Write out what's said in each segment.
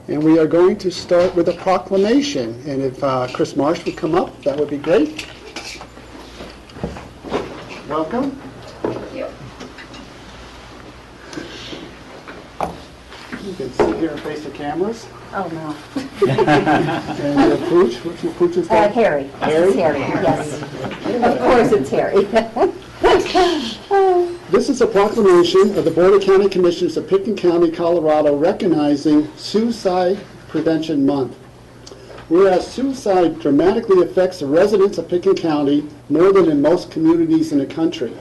And we are going to start with a proclamation. And if Chris Marsh would come up, that would be great. Welcome. Thank you. You can sit here and face the cameras. Oh, no. And Pooch, what's your Pooch's name? Harry. This is Harry, yes. Of course it's Harry. This is a proclamation of the Board of County Commissioners of Pitkin County, Colorado, recognizing Suicide Prevention Month. Whereas suicide dramatically affects the residents of Pitkin County more than in most communities in the country.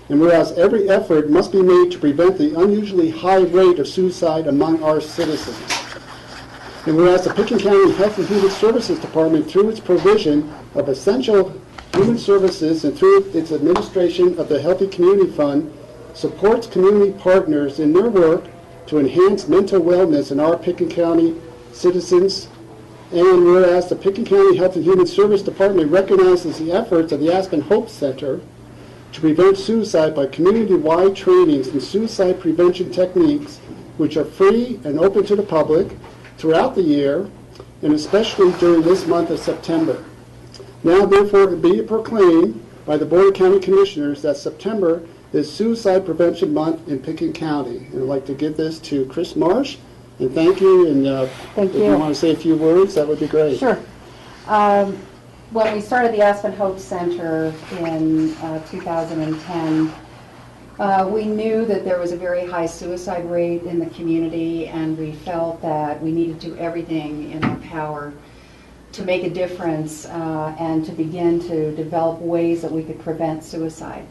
And whereas every effort must be made to prevent the unusually high rate of suicide among our citizens. And whereas the Pitkin County Health and Human Services Department, through its provision of essential human services and through its administration of the Healthy Community Fund, supports community partners in their work to enhance mental wellness in our Pitkin County citizens. And whereas the Pitkin County Health and Human Service Department recognizes the efforts of the Aspen Hope Center to prevent suicide by community-wide trainings in suicide prevention techniques, which are free and open to the public throughout the year, and especially during this month of September. Now, therefore, be it proclaimed by the Board of County Commissioners that September is Suicide Prevention Month in Pitkin County. And I'd like to give this to Chris Marsh, and thank you. And if you want to say a few words, that would be great. Sure. When we started the Aspen Hope Center in 2010, we knew that there was a very high suicide rate in the community, and we felt that we needed to do everything in our power to make a difference and to begin to develop ways that we could prevent suicide.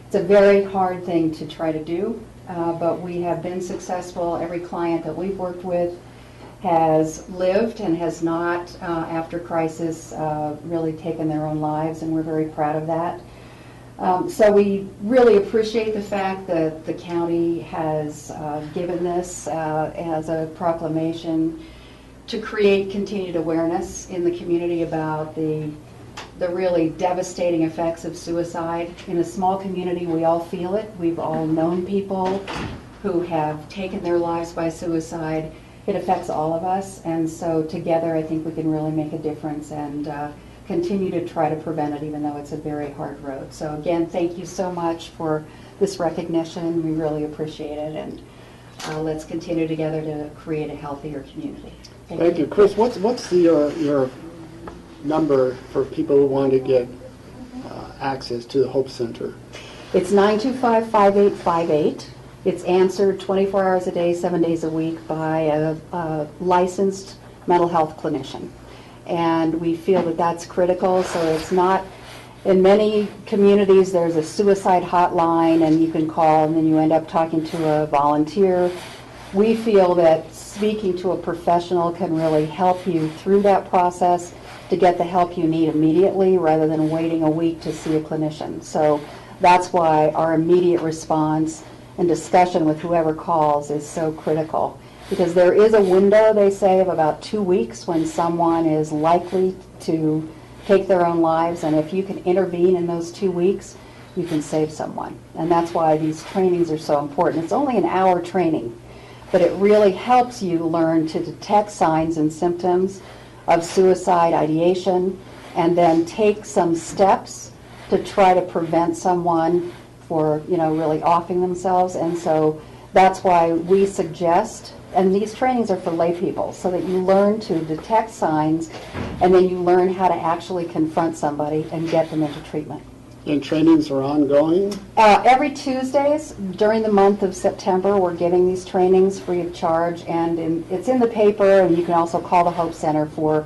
It's a very hard thing to try to do, but we have been successful. Every client that we've worked with has lived and has not, after crisis, really taken their own lives, and we're very proud of that. So we really appreciate the fact that the county has given this as a proclamation to create continued awareness in the community about the really devastating effects of suicide. In a small community, we all feel it. We've all known people who have taken their lives by suicide. It affects all of us, and so together I think we can really make a difference and continue to try to prevent it, even though it's a very hard road. So again, thank you so much for this recognition. We really appreciate it, and let's continue together to create a healthier community. Thank you. Chris, what's your number for people who want to get access to the Hope Center? It's 925-5858. It's answered 24 hours a day, 7 days a week by a licensed mental health clinician. And we feel that that's critical, so it's not, in many communities there's a suicide hotline and you can call and then you end up talking to a volunteer. We feel that speaking to a professional can really help you through that process to get the help you need immediately rather than waiting a week to see a clinician. So that's why our immediate response and discussion with whoever calls is so critical. Because there is a window, they say, of about 2 weeks when someone is likely to take their own lives, and if you can intervene in those 2 weeks, you can save someone. And that's why these trainings are so important. It's only an hour training, but it really helps you learn to detect signs and symptoms of suicide ideation and then take some steps to try to prevent someone for, really offing themselves. And so that's why we suggest, and these trainings are for lay people, so that you learn to detect signs and then you learn how to actually confront somebody and get them into treatment. And trainings are ongoing? Every Tuesdays during the month of September, we're giving these trainings free of charge, and it's in the paper, and you can also call the Hope Center for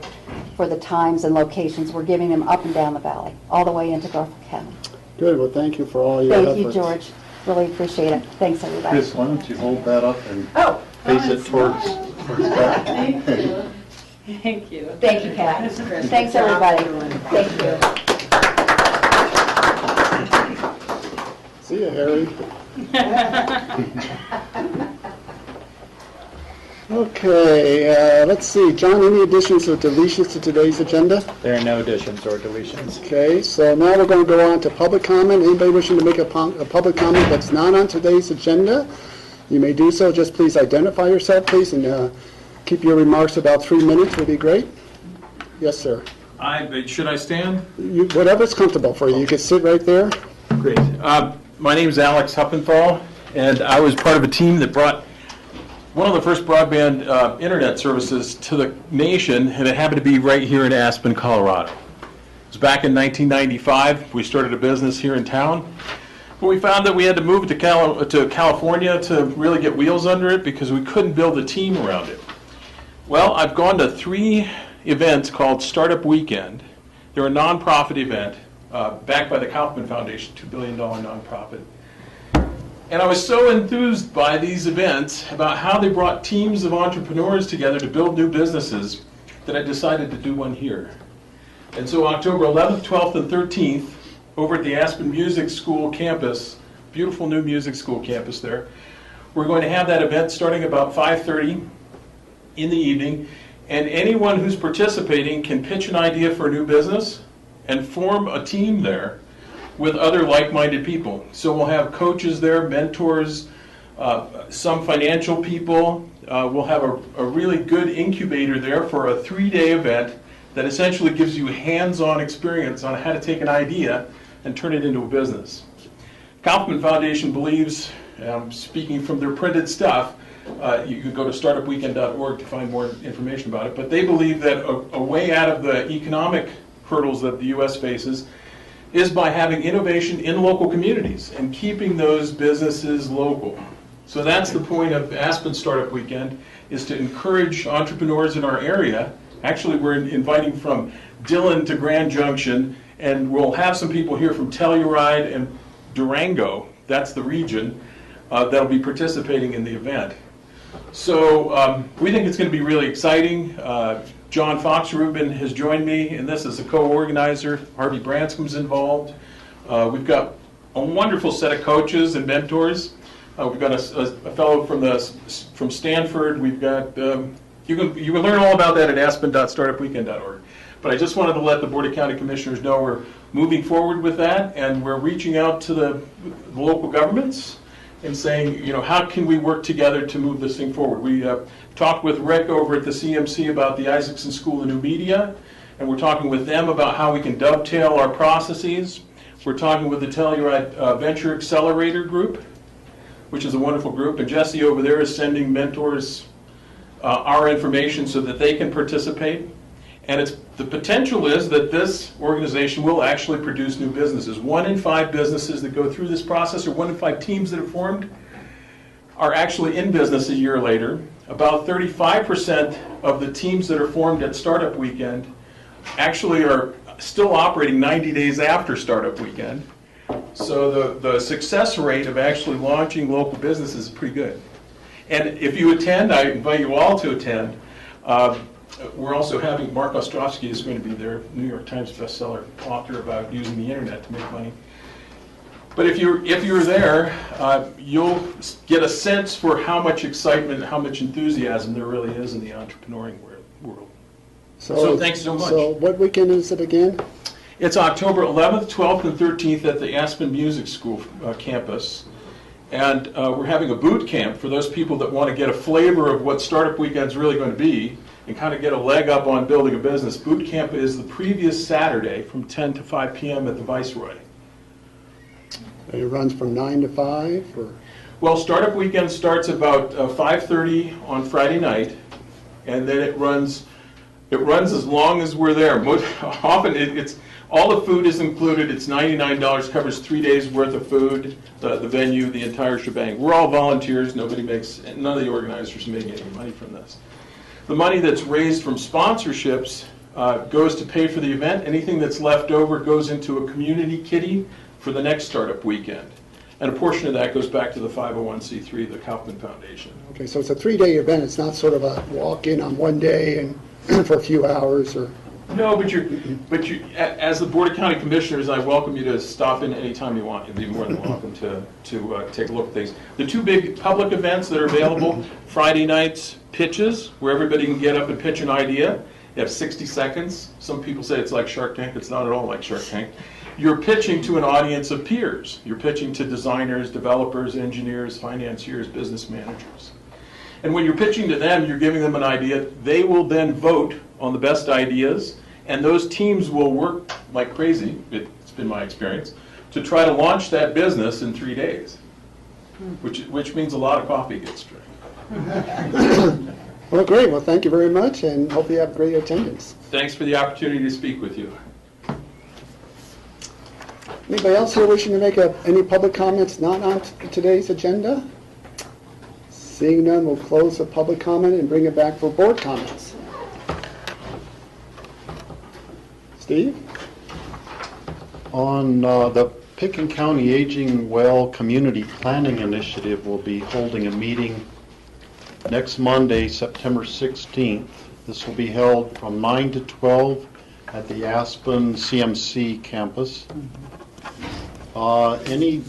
the times and locations. We're giving them up and down the valley, all the way into Norfolk County. Good. Well, thank you for all your efforts. Thank you, George. Really appreciate it. Thanks, everybody. Chris, why don't you hold that up and face it towards Pat? Thank you. Thank you. Thank you, Pat. Thanks, everybody. Thank you. See you, Harry. Okay, let's see. John, any additions or deletions to today's agenda? There are no additions or deletions. Okay, so now we're going to go on to public comment. Anybody wishing to make a public comment that's not on today's agenda, you may do so. Just please identify yourself, please, and keep your remarks about 3 minutes would be great. Yes, sir. Should I stand? Whatever's comfortable for you. You can sit right there. Great. My name is Alex Huppenthal, and I was part of a team that brought one of the first broadband internet services to the nation, and it happened to be right here in Aspen, Colorado. It was back in 1995. We started a business here in town. But we found that we had to move to California to really get wheels under it because we couldn't build a team around it. Well, I've gone to 3 events called Startup Weekend. They're a nonprofit event backed by the Kaufman Foundation, $2 billion nonprofit. And I was so enthused by these events about how they brought teams of entrepreneurs together to build new businesses that I decided to do one here. And so October 11th, 12th, and 13th, over at the Aspen Music School campus, beautiful new music school campus there, we're going to have that event starting about 5:30 in the evening, and anyone who's participating can pitch an idea for a new business and form a team there with other like-minded people. So we'll have coaches there, mentors, some financial people. We'll have a really good incubator there for a 3-day event that essentially gives you hands-on experience on how to take an idea and turn it into a business. Kaufman Foundation believes, speaking from their printed stuff, you can go to startupweekend.org to find more information about it, but they believe that a way out of the economic hurdles that the U.S. faces is by having innovation in local communities and keeping those businesses local. So that's the point of Aspen Startup Weekend, is to encourage entrepreneurs in our area. Actually, we're inviting from Dillon to Grand Junction, and we'll have some people here from Telluride and Durango, that's the region, that'll be participating in the event. So we think it's going to be really exciting. John Fox Rubin has joined me in this as a co-organizer. Harvey Branscom's involved. We've got a wonderful set of coaches and mentors. We've got a fellow from Stanford. We've got you can learn all about that at aspen.startupweekend.org. But I just wanted to let the Board of County Commissioners know we're moving forward with that, and we're reaching out to the local governments and saying, how can we work together to move this thing forward? We talked with Rick over at the CMC about the Isaacson School of New Media, and we're talking with them about how we can dovetail our processes. We're talking with the Telluride Venture Accelerator Group, which is a wonderful group, and Jesse over there is sending mentors our information so that they can participate. And the potential is that this organization will actually produce new businesses. 1 in 5 businesses that go through this process, or 1 in 5 teams that are formed, are actually in business a year later. About 35% of the teams that are formed at Startup Weekend actually are still operating 90 days after Startup Weekend. So the success rate of actually launching local businesses is pretty good. And if you attend, I invite you all to attend. We're also having Mark Ostrowski is going to be there, New York Times bestseller author about using the internet to make money. But if you're there, you'll get a sense for how much excitement, how much enthusiasm there really is in the entrepreneuring world. So thanks so much. So what weekend is it again? It's October 11th, 12th, and 13th at the Aspen Music School campus. And we're having a boot camp for those people that want to get a flavor of what Startup Weekend's really going to be and kind of get a leg up on building a business. Boot camp is the previous Saturday from 10 to 5 p.m. at the Viceroy. And it runs from 9 to 5? Or? Well, Startup Weekend starts about 5:30 on Friday night, and then it runs as long as we're there. Often it's all the food is included. It's $99, covers 3 days worth of food, the venue, the entire shebang. We're all volunteers. None of the organizers make any money from this. The money that's raised from sponsorships goes to pay for the event. Anything that's left over goes into a community kitty for the next Startup Weekend. And a portion of that goes back to the 501c3, the Kaufman Foundation. Okay, so it's a 3-day event. It's not sort of a walk-in on one day and for a few hours, or... No, but as the Board of County Commissioners, I welcome you to stop in anytime you want. You'd be more than welcome to take a look at things. The 2 big public events that are available, Friday nights pitches, where everybody can get up and pitch an idea. You have 60 seconds. Some people say it's like Shark Tank. It's not at all like Shark Tank. You're pitching to an audience of peers. You're pitching to designers, developers, engineers, financiers, business managers. And when you're pitching to them, you're giving them an idea. They will then vote on the best ideas, and those teams will work like crazy, it's been my experience, to try to launch that business in 3 days, which means a lot of coffee gets drank. Well, great. Well, thank you very much, and hope you have great attendance. Thanks for the opportunity to speak with you. Anybody else here wishing to make any public comments not on today's agenda? Seeing none, we'll close the public comment and bring it back for board comments. Steve? On the Picken County Aging Well Community Planning Initiative will be holding a meeting next Monday, September 16th. This will be held from 9 to 12 at the Aspen CMC campus. Any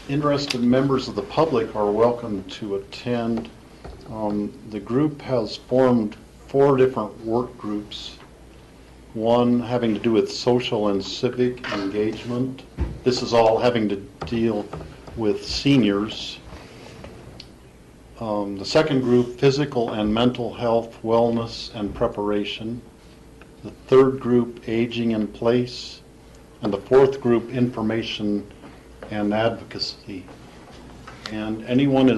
interested members of the public are welcome to attend. The group has formed 4 different work groups. One having to do with social and civic engagement. This is all having to deal with seniors. The second group, physical and mental health, wellness, and preparation. The third group, aging in place. And the fourth group, information and advocacy. And anyone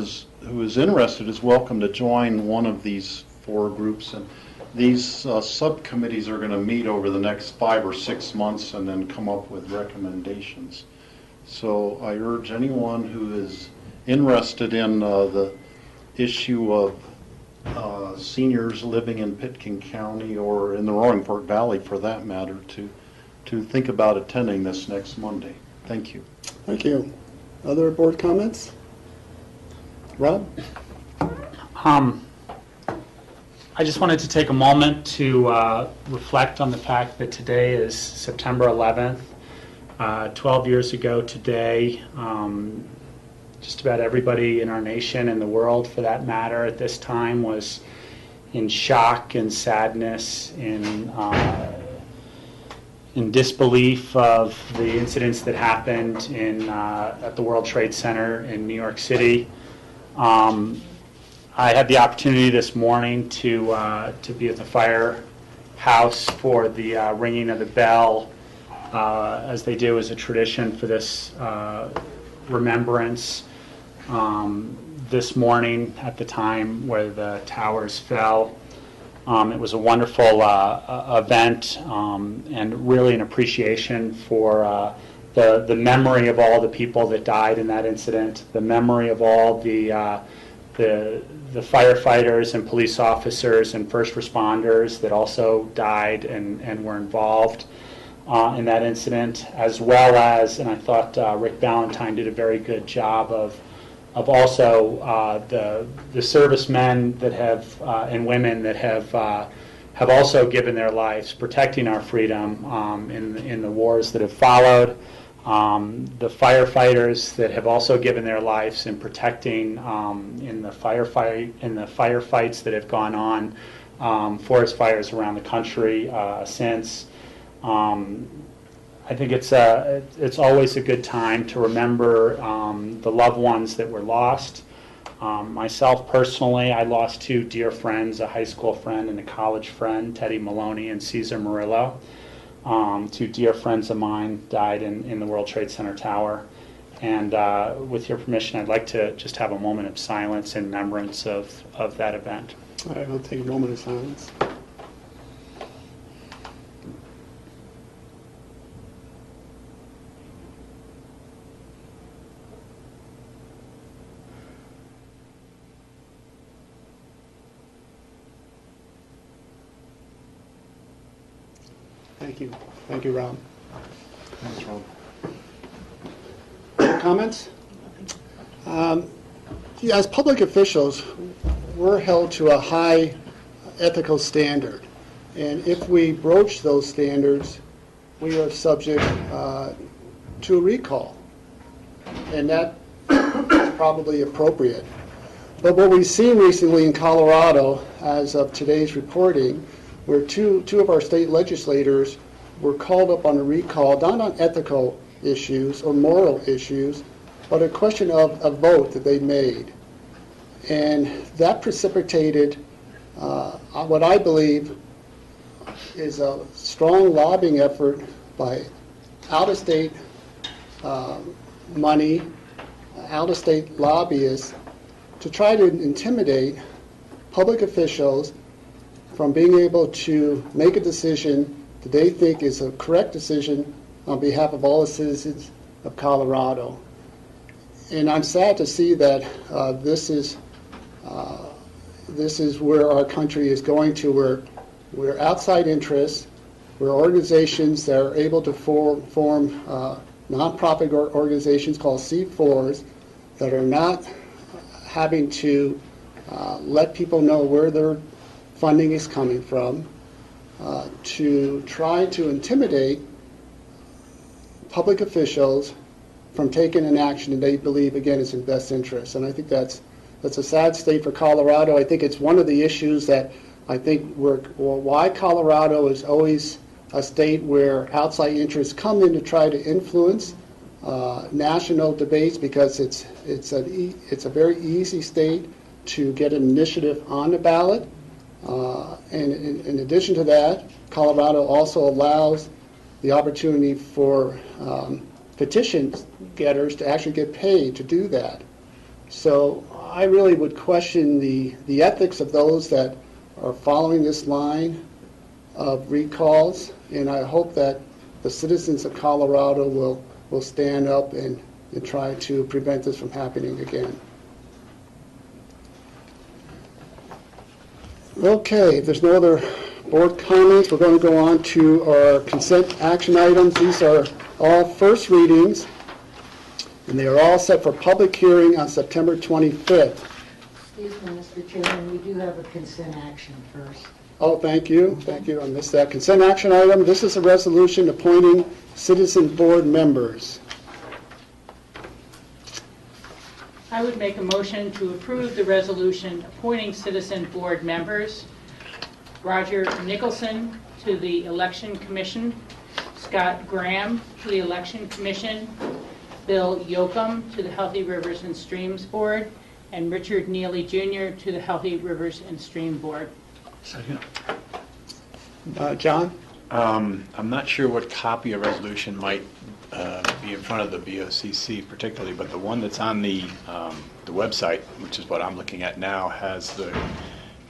who is interested is welcome to join one of these 4 groups. And these subcommittees are going to meet over the next 5 or 6 months and then come up with recommendations. So I urge anyone who is interested in the issue of seniors living in Pitkin County or in the Roaring Fork Valley for that matter to think about attending this next Monday. Thank you. Thank you. Other board comments? Rob? I just wanted to take a moment to reflect on the fact that today is September 11th. 12 years ago today, just about everybody in our nation and the world, for that matter, at this time was in shock and sadness, in disbelief of the incidents that happened at the World Trade Center in New York City. I had the opportunity this morning to be at the firehouse for the ringing of the bell, as they do as a tradition for this remembrance. This morning, at the time where the towers fell, it was a wonderful event, and really an appreciation for the memory of all the people that died in that incident, the memory of all the firefighters and police officers and first responders that also died and were involved in that incident, as well as, and I thought Rick Ballantyne did a very good job of also the servicemen that have and women that have also given their lives protecting our freedom in the wars that have followed. The firefighters that have also given their lives in protecting in the firefights that have gone on, forest fires around the country since. I think it's always a good time to remember the loved ones that were lost. Myself personally, I lost 2 dear friends, a high school friend and a college friend, Teddy Maloney and Cesar Murillo. 2 dear friends of mine died in the World Trade Center tower. And with your permission, I'd like to just have a moment of silence in remembrance of that event. All right, I'll take a moment of silence. Thank you. Thank you, Rob. Thanks, Rob. Comments? As public officials, we're held to a high ethical standard. And if we broach those standards, we are subject to a recall. And that is probably appropriate. But what we've seen recently in Colorado, as of today's reporting, where two of our state legislators were called up on a recall, not on ethical issues or moral issues, but a question of a vote that they made. And that precipitated what I believe is a strong lobbying effort by out-of-state money, out-of-state lobbyists to try to intimidate public officials from being able to make a decision that they think is a correct decision on behalf of all the citizens of Colorado. And I'm sad to see that this is where our country is going to, where outside interests, where organizations that are able to form nonprofit organizations called C4s that are not having to let people know where their funding is coming from, to try to intimidate public officials from taking an action that they believe, again, is in best interest. And I think that's a sad state for Colorado. I think it's one of the issues that I think why Colorado is always a state where outside interests come in to try to influence national debates, because it's a very easy state to get an initiative on the ballot. And in addition to that, Colorado also allows the opportunity for petition getters to actually get paid to do that. So I really would question the ethics of those that are following this line of recalls, and I hope that the citizens of Colorado will stand up and try to prevent this from happening again. Okay, if there's no other board comments, we're going to go on to our consent action items. These are all first readings, and they are all set for public hearing on September 25th. Excuse me, Mr. Chairman, we do have a consent action first. Oh, thank you. Thank you. I missed that. Consent action item. This is a resolution appointing citizen board members. I would make a motion to approve the resolution appointing citizen board members. Roger Nicholson to the Election Commission, Scott Graham to the Election Commission, Bill Yoakum to the Healthy Rivers and Streams Board, and Richard Neely Jr. to the Healthy Rivers and Stream Board. Second. John? I'm not sure what copy of resolution might be in front of the BOCC particularly, but the one that's on the website, which is what I'm looking at now, has the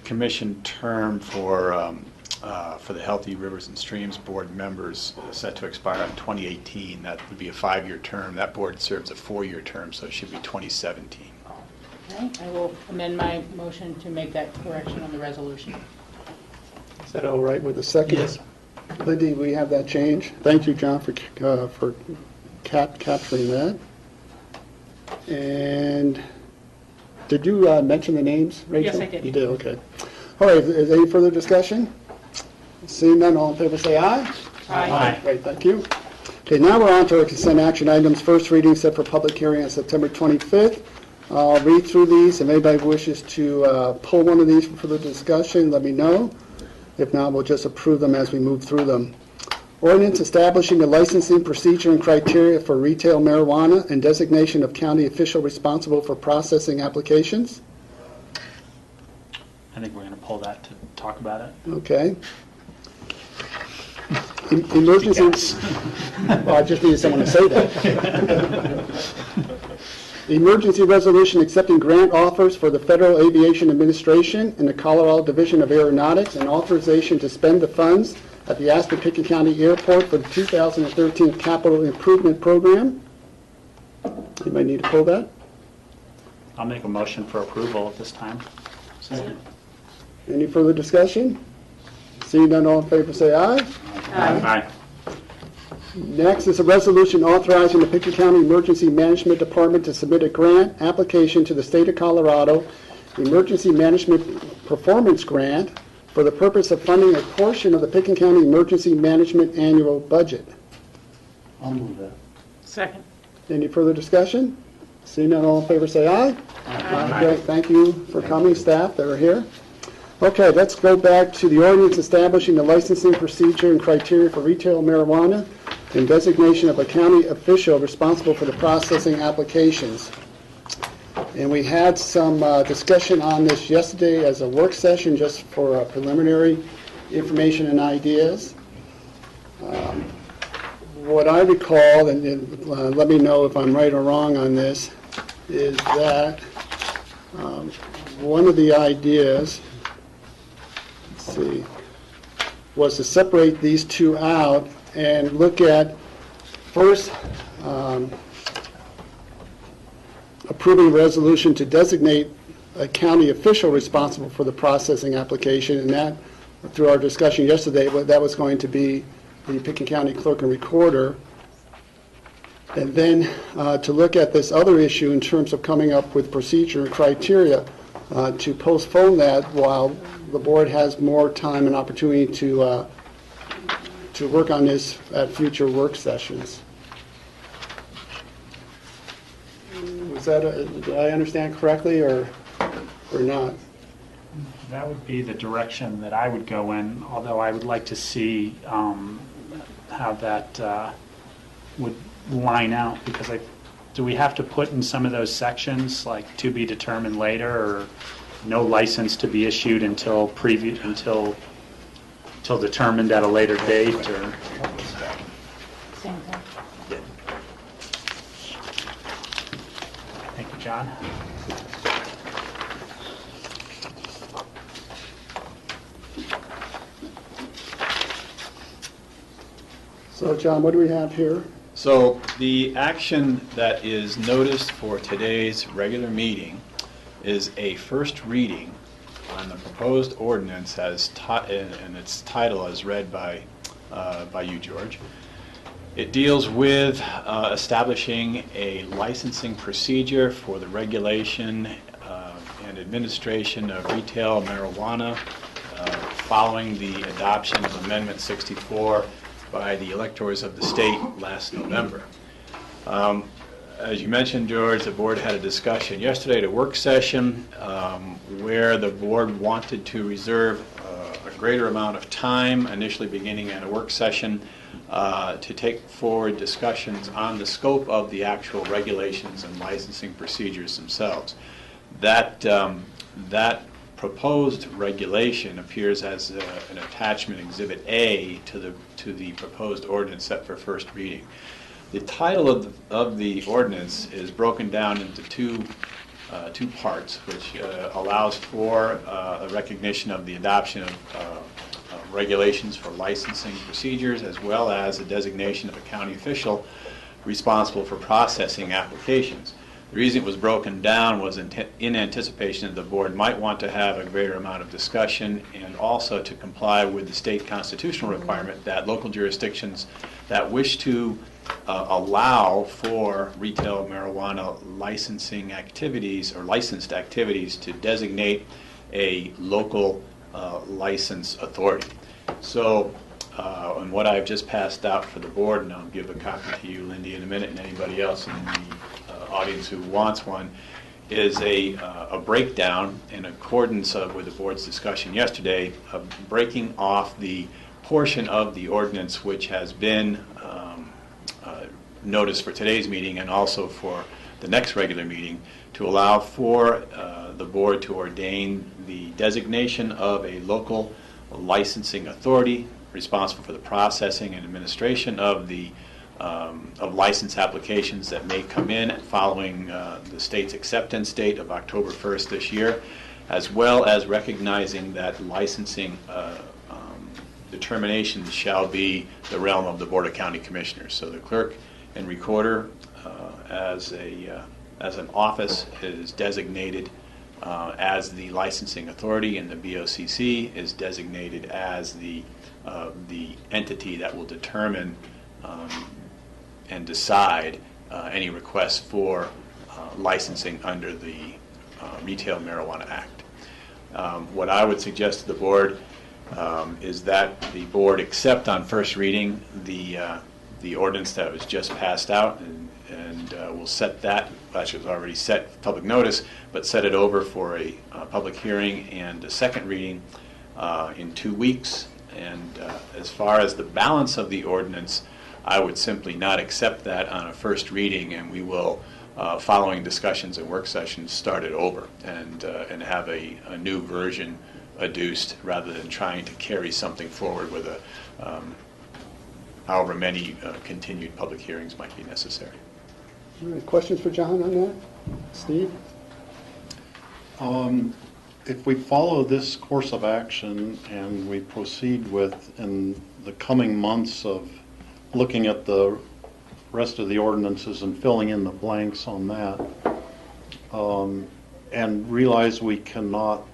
commission term for the Healthy Rivers and Streams Board members set to expire in 2018. That would be a 5-year term. That board serves a 4-year term, so it should be 2017. Okay, I will amend my motion to make that correction on the resolution. Is that all right with the second? Yes. Lindy, we have that change. Thank you, John, for capturing that. And did you mention the names, Rachel? Yes, I did. You did, okay. All right, is there any further discussion? Seeing none, all in favor say aye. Aye. Great, thank you. Okay, now we're on to our consent action items. First reading set for public hearing on September 25th. I'll read through these. If anybody wishes to pull one of these for further discussion, let me know. If not, we'll just approve them as we move through them. Ordinance establishing the licensing procedure and criteria for retail marijuana and designation of county official responsible for processing applications. I think we're going to pull that to talk about it. Okay. Emergency. Well, I just needed someone to say that. Emergency resolution accepting grant offers for the Federal Aviation Administration and the Colorado Division of Aeronautics, and authorization to spend the funds at the Aspen-Pickett County Airport for the 2013 Capital Improvement Program. Anybody need to pull that? I'll make a motion for approval at this time. Any further discussion? Seeing none, all in favor say aye. Aye. Next is a resolution authorizing the Pickett County Emergency Management Department to submit a grant application to the state of Colorado Emergency Management Performance Grant for the purpose of funding a portion of the Pickett County Emergency Management Annual Budget. I'll move that. Second. Any further discussion? Seeing none, all in favor say aye. Aye. Great, thank you for coming, staff that are here. Okay, let's go back to the ordinance establishing the licensing procedure and criteria for retail marijuana and designation of a county official responsible for the processing applications. And we had some discussion on this yesterday as a work session, just for preliminary information and ideas. What I recall, and let me know if I'm right or wrong on this, is that one of the ideas, let's see, was to separate these two out and look at first approving a resolution to designate a county official responsible for the processing application, and that, through our discussion yesterday, that was going to be the Pickens County Clerk and Recorder. And then to look at this other issue in terms of coming up with procedure and criteria to postpone that while the board has more time and opportunity to work on this at future work sessions. Was that did I understand correctly or not? That would be the direction that I would go in, although I would like to see how that would line out, because do we have to put in some of those sections, like to be determined later, or no license to be issued until determined at a later date, or? Same thing. Thank you, John. So, John, what do we have here? So the action that is noticed for today's regular meeting is a first reading on the proposed ordinance and its title as read by you, George. It deals with establishing a licensing procedure for the regulation and administration of retail marijuana following the adoption of Amendment 64 by the electors of the state last November. As you mentioned, George, the board had a discussion yesterday at a work session where the board wanted to reserve a greater amount of time, initially beginning at a work session, to take forward discussions on the scope of the actual regulations and licensing procedures themselves. That proposed regulation appears as an attachment, Exhibit A, to the proposed ordinance set for first reading. The title of the ordinance is broken down into two parts, which allows for a recognition of the adoption of regulations for licensing procedures, as well as a designation of a county official responsible for processing applications. The reason it was broken down was in anticipation that the board might want to have a greater amount of discussion, and also to comply with the state constitutional requirement that local jurisdictions that wish to allow for retail marijuana licensing activities or licensed activities to designate a local license authority. So, and what I've just passed out for the board, and I'll give a copy to you, Lindy, in a minute, and anybody else in the audience who wants one, is a breakdown in accordance with the board's discussion yesterday of breaking off the portion of the ordinance which has been noticed for today's meeting and also for the next regular meeting, to allow for the board to ordain the designation of a local licensing authority responsible for the processing and administration of the of license applications that may come in following the state's acceptance date of October 1st this year, as well as recognizing that licensing determinations shall be the realm of the Board of County Commissioners. So the clerk and recorder as an office is designated as the licensing authority, and the BOCC is designated as the entity that will determine and decide any requests for licensing under the Retail Marijuana Act. What I would suggest to the board is that the board accept on first reading the ordinance that was just passed out, and we'll set that, actually it was already set public notice, but set it over for a public hearing and a second reading in 2 weeks. And as far as the balance of the ordinance, I would simply not accept that on a first reading, and we will following discussions and work sessions, start it over and have a new version adduced rather than trying to carry something forward with however many continued public hearings might be necessary. All right, questions for John on that? Steve? If we follow this course of action and we proceed with, in the coming months, of looking at the rest of the ordinances and filling in the blanks on that, and realize we cannot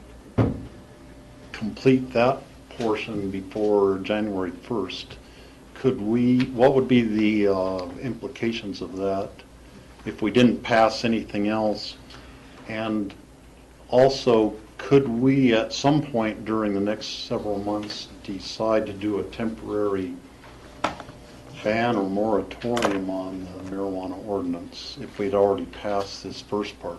complete that portion before January 1st, what would be the implications of that if we didn't pass anything else? And also, could we at some point during the next several months decide to do a temporary ban or moratorium on the marijuana ordinance if we'd already passed this first part?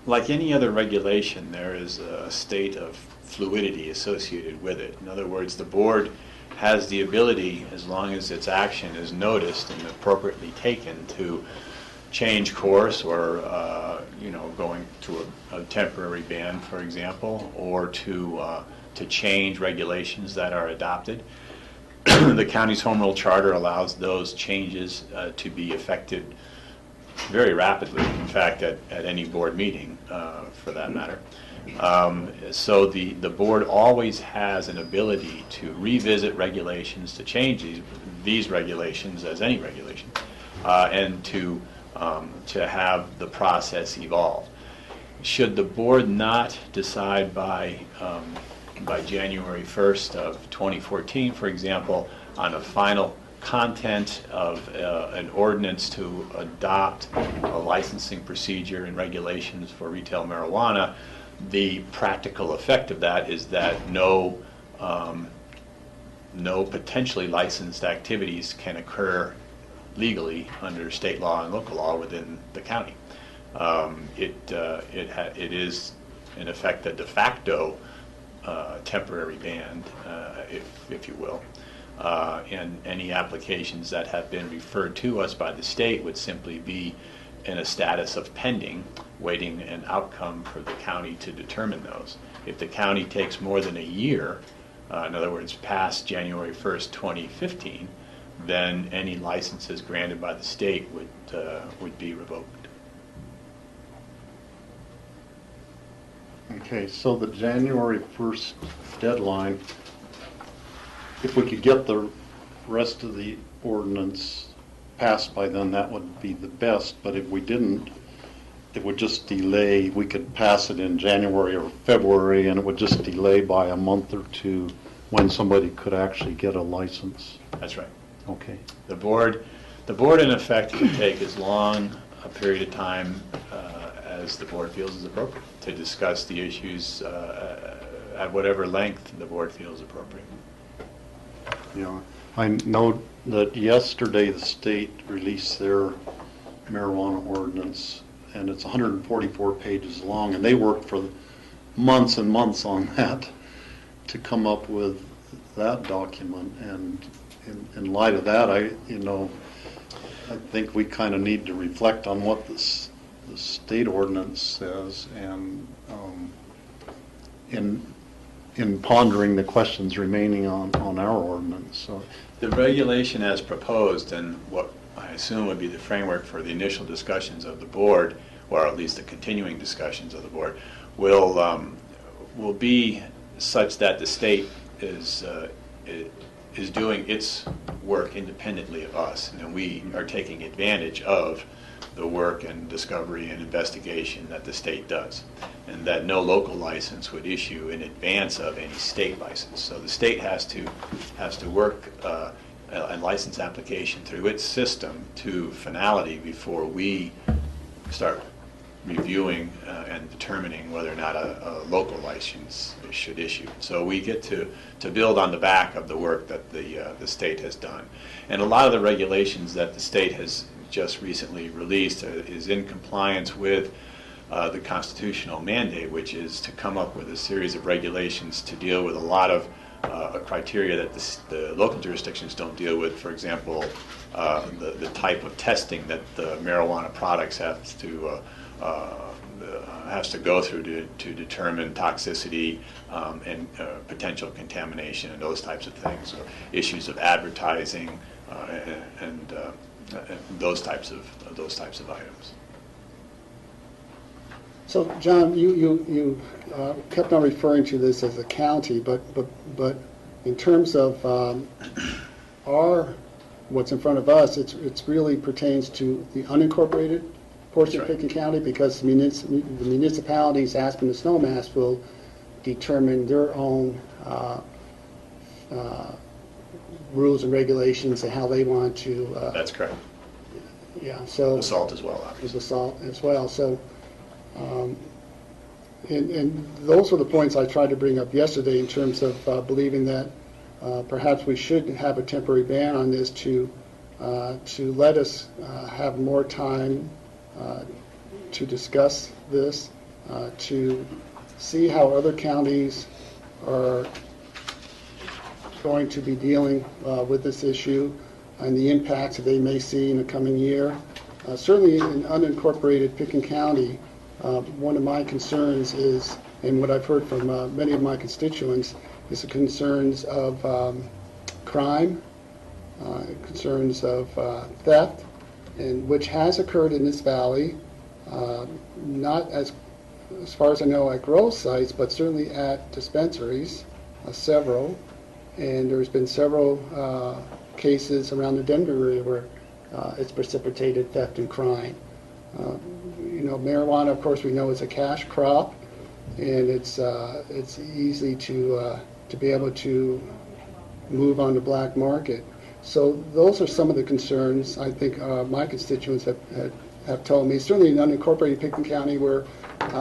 Like any other regulation, there is a state of fluidity associated with it. In other words, the board has the ability, as long as its action is noticed and appropriately taken, to change course or going to a temporary ban, for example, or to change regulations that are adopted. The county's home rule charter allows those changes to be effected very rapidly, in fact, at any board meeting, for that matter. So the board always has an ability to revisit regulations, to change these regulations as any regulation, and to have the process evolve. Should the board not decide by January 1st of 2014, for example, on a final content of an ordinance to adopt a licensing procedure and regulations for retail marijuana, the practical effect of that is that no potentially licensed activities can occur legally under state law and local law within the county. It is, in effect, a de facto temporary ban, if you will. And any applications that have been referred to us by the state would simply be in a status of pending, waiting an outcome for the county to determine those. If the county takes more than a year, in other words, past January 1st, 2015, then any licenses granted by the state would be revoked. Okay, so the January 1st deadline, if we could get the rest of the ordinance passed by then, that would be the best. But if we didn't, it would just delay. We could pass it in January or February, and it would just delay by a month or two when somebody could actually get a license. That's right. Okay. The board, in effect, can take as long a period of time as the board feels is appropriate to discuss the issues at whatever length the board feels appropriate. Yeah, I know that yesterday the state released their marijuana ordinance, and it's 144 pages long, and they worked for months and months on that to come up with that document. And in light of that, I think we kind of need to reflect on what the state ordinance says, and in pondering the questions remaining on our ordinance. So the regulation as proposed, and what I assume would be the framework for the initial discussions of the board, or at least the continuing discussions of the board, will be such that the state is doing its work independently of us, and we are taking advantage of the work and discovery and investigation that the state does, and that no local license would issue in advance of any state license. So the state has to work a license application through its system to finality before we start reviewing and determining whether or not a local license should issue. So we get to build on the back of the work that the state has done. And a lot of the regulations that the state has just recently released is in compliance with the constitutional mandate, which is to come up with a series of regulations to deal with a lot of a criteria that the local jurisdictions don't deal with. For example, the type of testing that the marijuana products has to go through to determine toxicity and potential contamination and those types of things, or issues of advertising and those types of items. So, John, you kept on referring to this as a county, but in terms of what's in front of us, it's really pertains to the unincorporated portion of That's right. Pickens County, because the municipalities, Aspen and Snowmass, will determine their own rules and regulations and how they want to. That's correct. Yeah. So. The salt as well, obviously. There's assault as well. So, and those were the points I tried to bring up yesterday in terms of believing that perhaps we should have a temporary ban on this to let us have more time to discuss this, to see how other counties are going to be dealing with this issue and the impacts that they may see in the coming year. Certainly in unincorporated Pickens County, one of my concerns is, and what I've heard from many of my constituents, is the concerns of crime, concerns of theft, and which has occurred in this valley, not as far as I know at grow sites, but certainly at dispensaries, several, and there's been several cases around the Denver area where it's precipitated theft and crime. Marijuana, of course, we know is a cash crop, and it's easy to be able to move on the black market. So those are some of the concerns I think my constituents have told me. Certainly in unincorporated Pickens County, where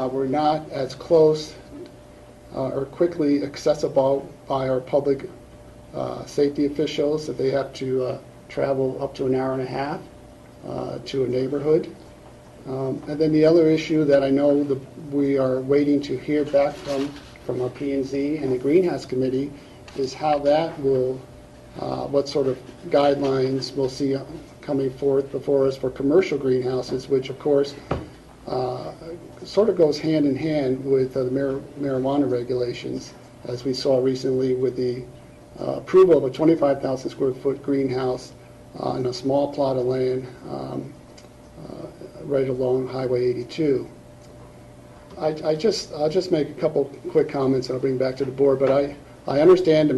we're not as close or quickly accessible by our public safety officials, that they have to travel up to an hour and a half to a neighborhood. And then the other issue that I know we are waiting to hear back from our P&Z and the Greenhouse Committee is how that will, what sort of guidelines we'll see coming forth before us for commercial greenhouses, which of course sort of goes hand in hand with the marijuana regulations, as we saw recently with the approval of a 25,000 square foot greenhouse on a small plot of land right along Highway 82. I'll just make a couple quick comments and I'll bring back to the board, but I understand the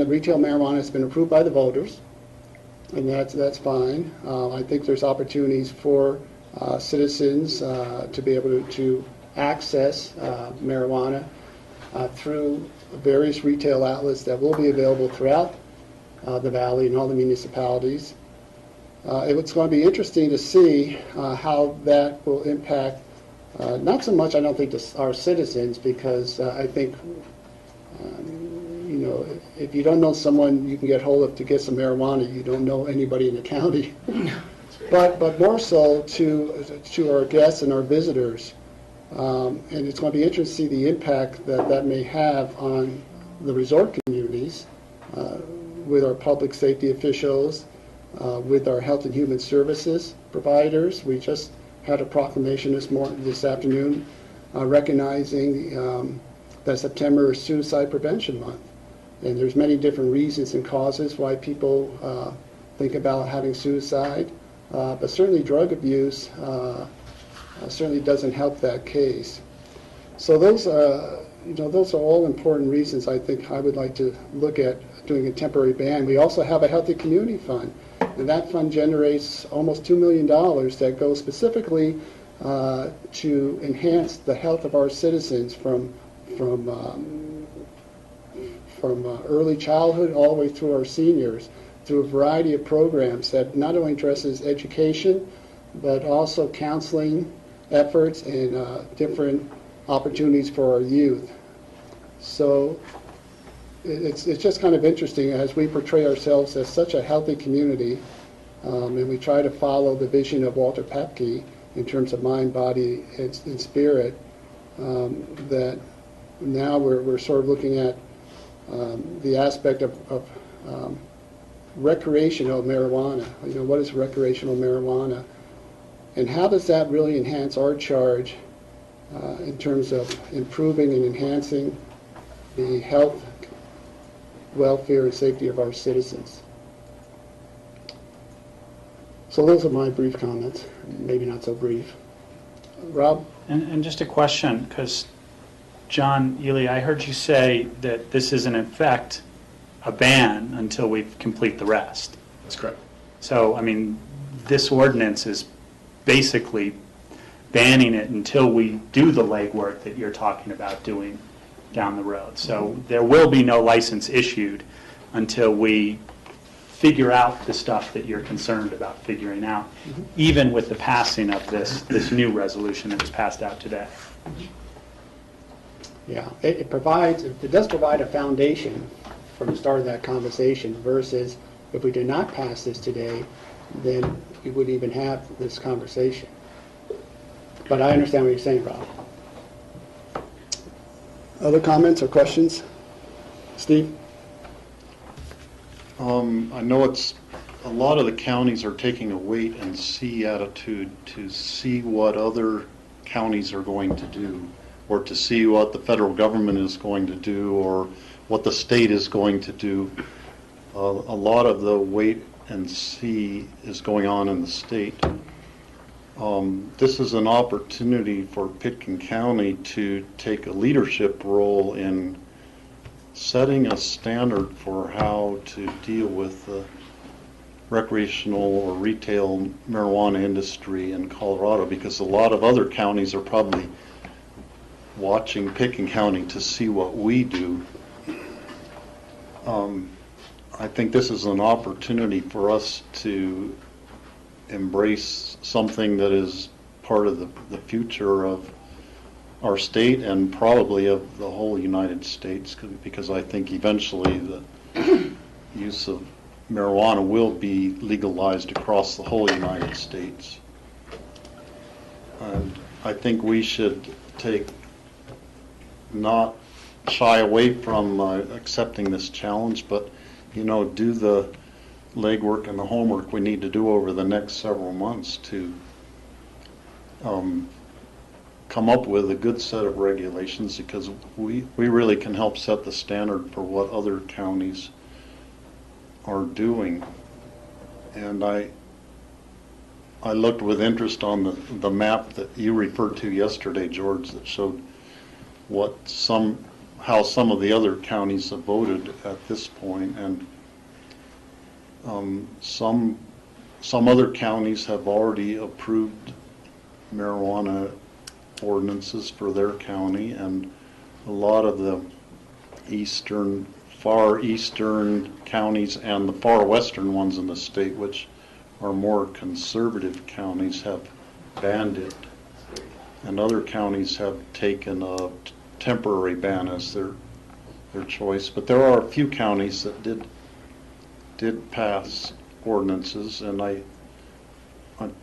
retail marijuana has been approved by the voters, and that's fine. I think there's opportunities for citizens to be able to access marijuana through various retail outlets that will be available throughout the valley and all the municipalities. It's going to be interesting to see how that will impact, not so much, I don't think, our citizens, because I think, if you don't know someone you can get hold of to get some marijuana, you don't know anybody in the county. But more so to our guests and our visitors. And it's going to be interesting to see the impact that may have on the resort communities with our public safety officials, with our health and human services providers. We just had a proclamation this afternoon recognizing that September is Suicide Prevention Month. And there's many different reasons and causes why people think about having suicide, but certainly drug abuse certainly doesn't help that case. So those are all important reasons I think I would like to look at doing a temporary ban. We also have a Healthy Community Fund, and that fund generates almost $2 million that goes specifically to enhance the health of our citizens from early childhood all the way through our seniors, through a variety of programs that not only addresses education, but also counseling efforts and different opportunities for our youth. So it's just kind of interesting as we portray ourselves as such a healthy community, and we try to follow the vision of Walter Paepke in terms of mind, body, and spirit, that now we're sort of looking at the aspect of recreational marijuana. You know, what is recreational marijuana? And how does that really enhance our charge in terms of improving and enhancing the health, welfare, and safety of our citizens? So those are my brief comments, maybe not so brief. Rob? And just a question, because John Ely, I heard you say that this is in effect a ban until we complete the rest. That's correct. So, I mean, this ordinance is basically banning it until we do the legwork that you're talking about doing down the road. So there will be no license issued until we figure out the stuff that you're concerned about figuring out, even with the passing of this new resolution that was passed out today. Yeah, it does provide a foundation from the start of that conversation versus if we do not pass this today, then we wouldn't even have this conversation. But I understand what you're saying, Rob. Other comments or questions? Steve? I know a lot of the counties are taking a wait and see attitude to see what other counties are going to do, or to see what the federal government is going to do, or what the state is going to do. A lot of the wait and see is going on in the state. This is an opportunity for Pitkin County to take a leadership role in setting a standard for how to deal with the recreational or retail marijuana industry in Colorado, because a lot of other counties are probably watching Pitkin County to see what we do. I think this is an opportunity for us to embrace something that is part of the future of our state and probably of the whole United States, because I think eventually the use of marijuana will be legalized across the whole United States. And I think we should not shy away from accepting this challenge, but do the legwork and the homework we need to do over the next several months to come up with a good set of regulations, because we really can help set the standard for what other counties are doing. And I looked with interest on the map that you referred to yesterday, George, that showed how some of the other counties have voted at this point, and some other counties have already approved marijuana ordinances for their county, and a lot of the far eastern counties and the far western ones in the state, which are more conservative counties, have banned it, and other counties have taken a temporary ban as their choice. But there are a few counties that did pass ordinances, and I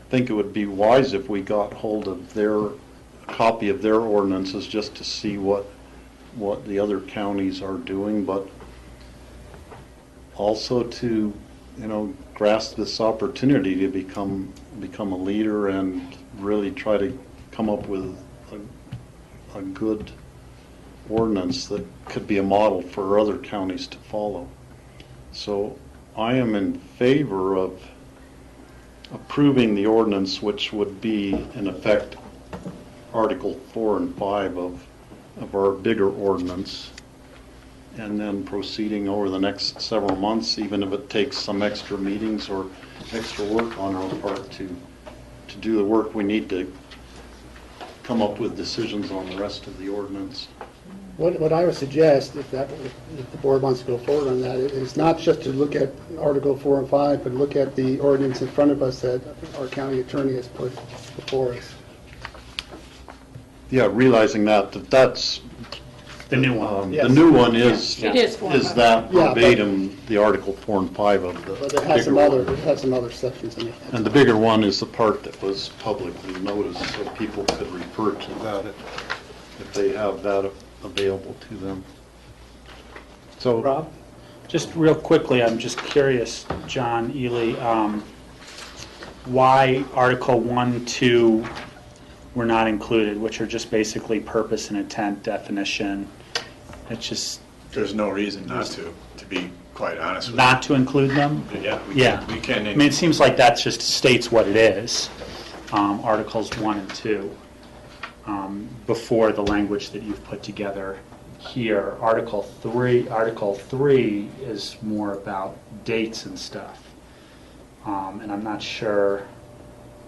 think it would be wise if we got hold of a copy of their ordinances just to see what the other counties are doing, but also to grasp this opportunity to become a leader and really try to come up with a good ordinance that could be a model for other counties to follow. So I am in favor of approving the ordinance, which would be in effect Article 4 and 5 of our bigger ordinance, and then proceeding over the next several months, even if it takes some extra meetings or extra work on our part to do the work we need to come up with decisions on the rest of the ordinance. What I would suggest, if the board wants to go forward on that, is not just to look at Article 4 and 5, but look at the ordinance in front of us that our county attorney has put before us. Yeah, realizing that's The new one. the new one is It is 4 and 5. that Yeah, but- verbatim the Article 4 and 5 of the But it has some other sections in it. And the bigger one is the part that was publicly noticed, so people could refer to that if they have that available to them. So, Rob? Just real quickly, I'm just curious, John, Ely, why Article 1, 2 were not included, which are just basically purpose and intent definition. It's just There's no reason not to be quite honest with not to include them? you. Yeah, Yeah. we can. I mean, it seems like that just states what it is, Articles 1 and 2, before the language that you've put together here. Article 3 is more about dates and stuff. And I'm not sure,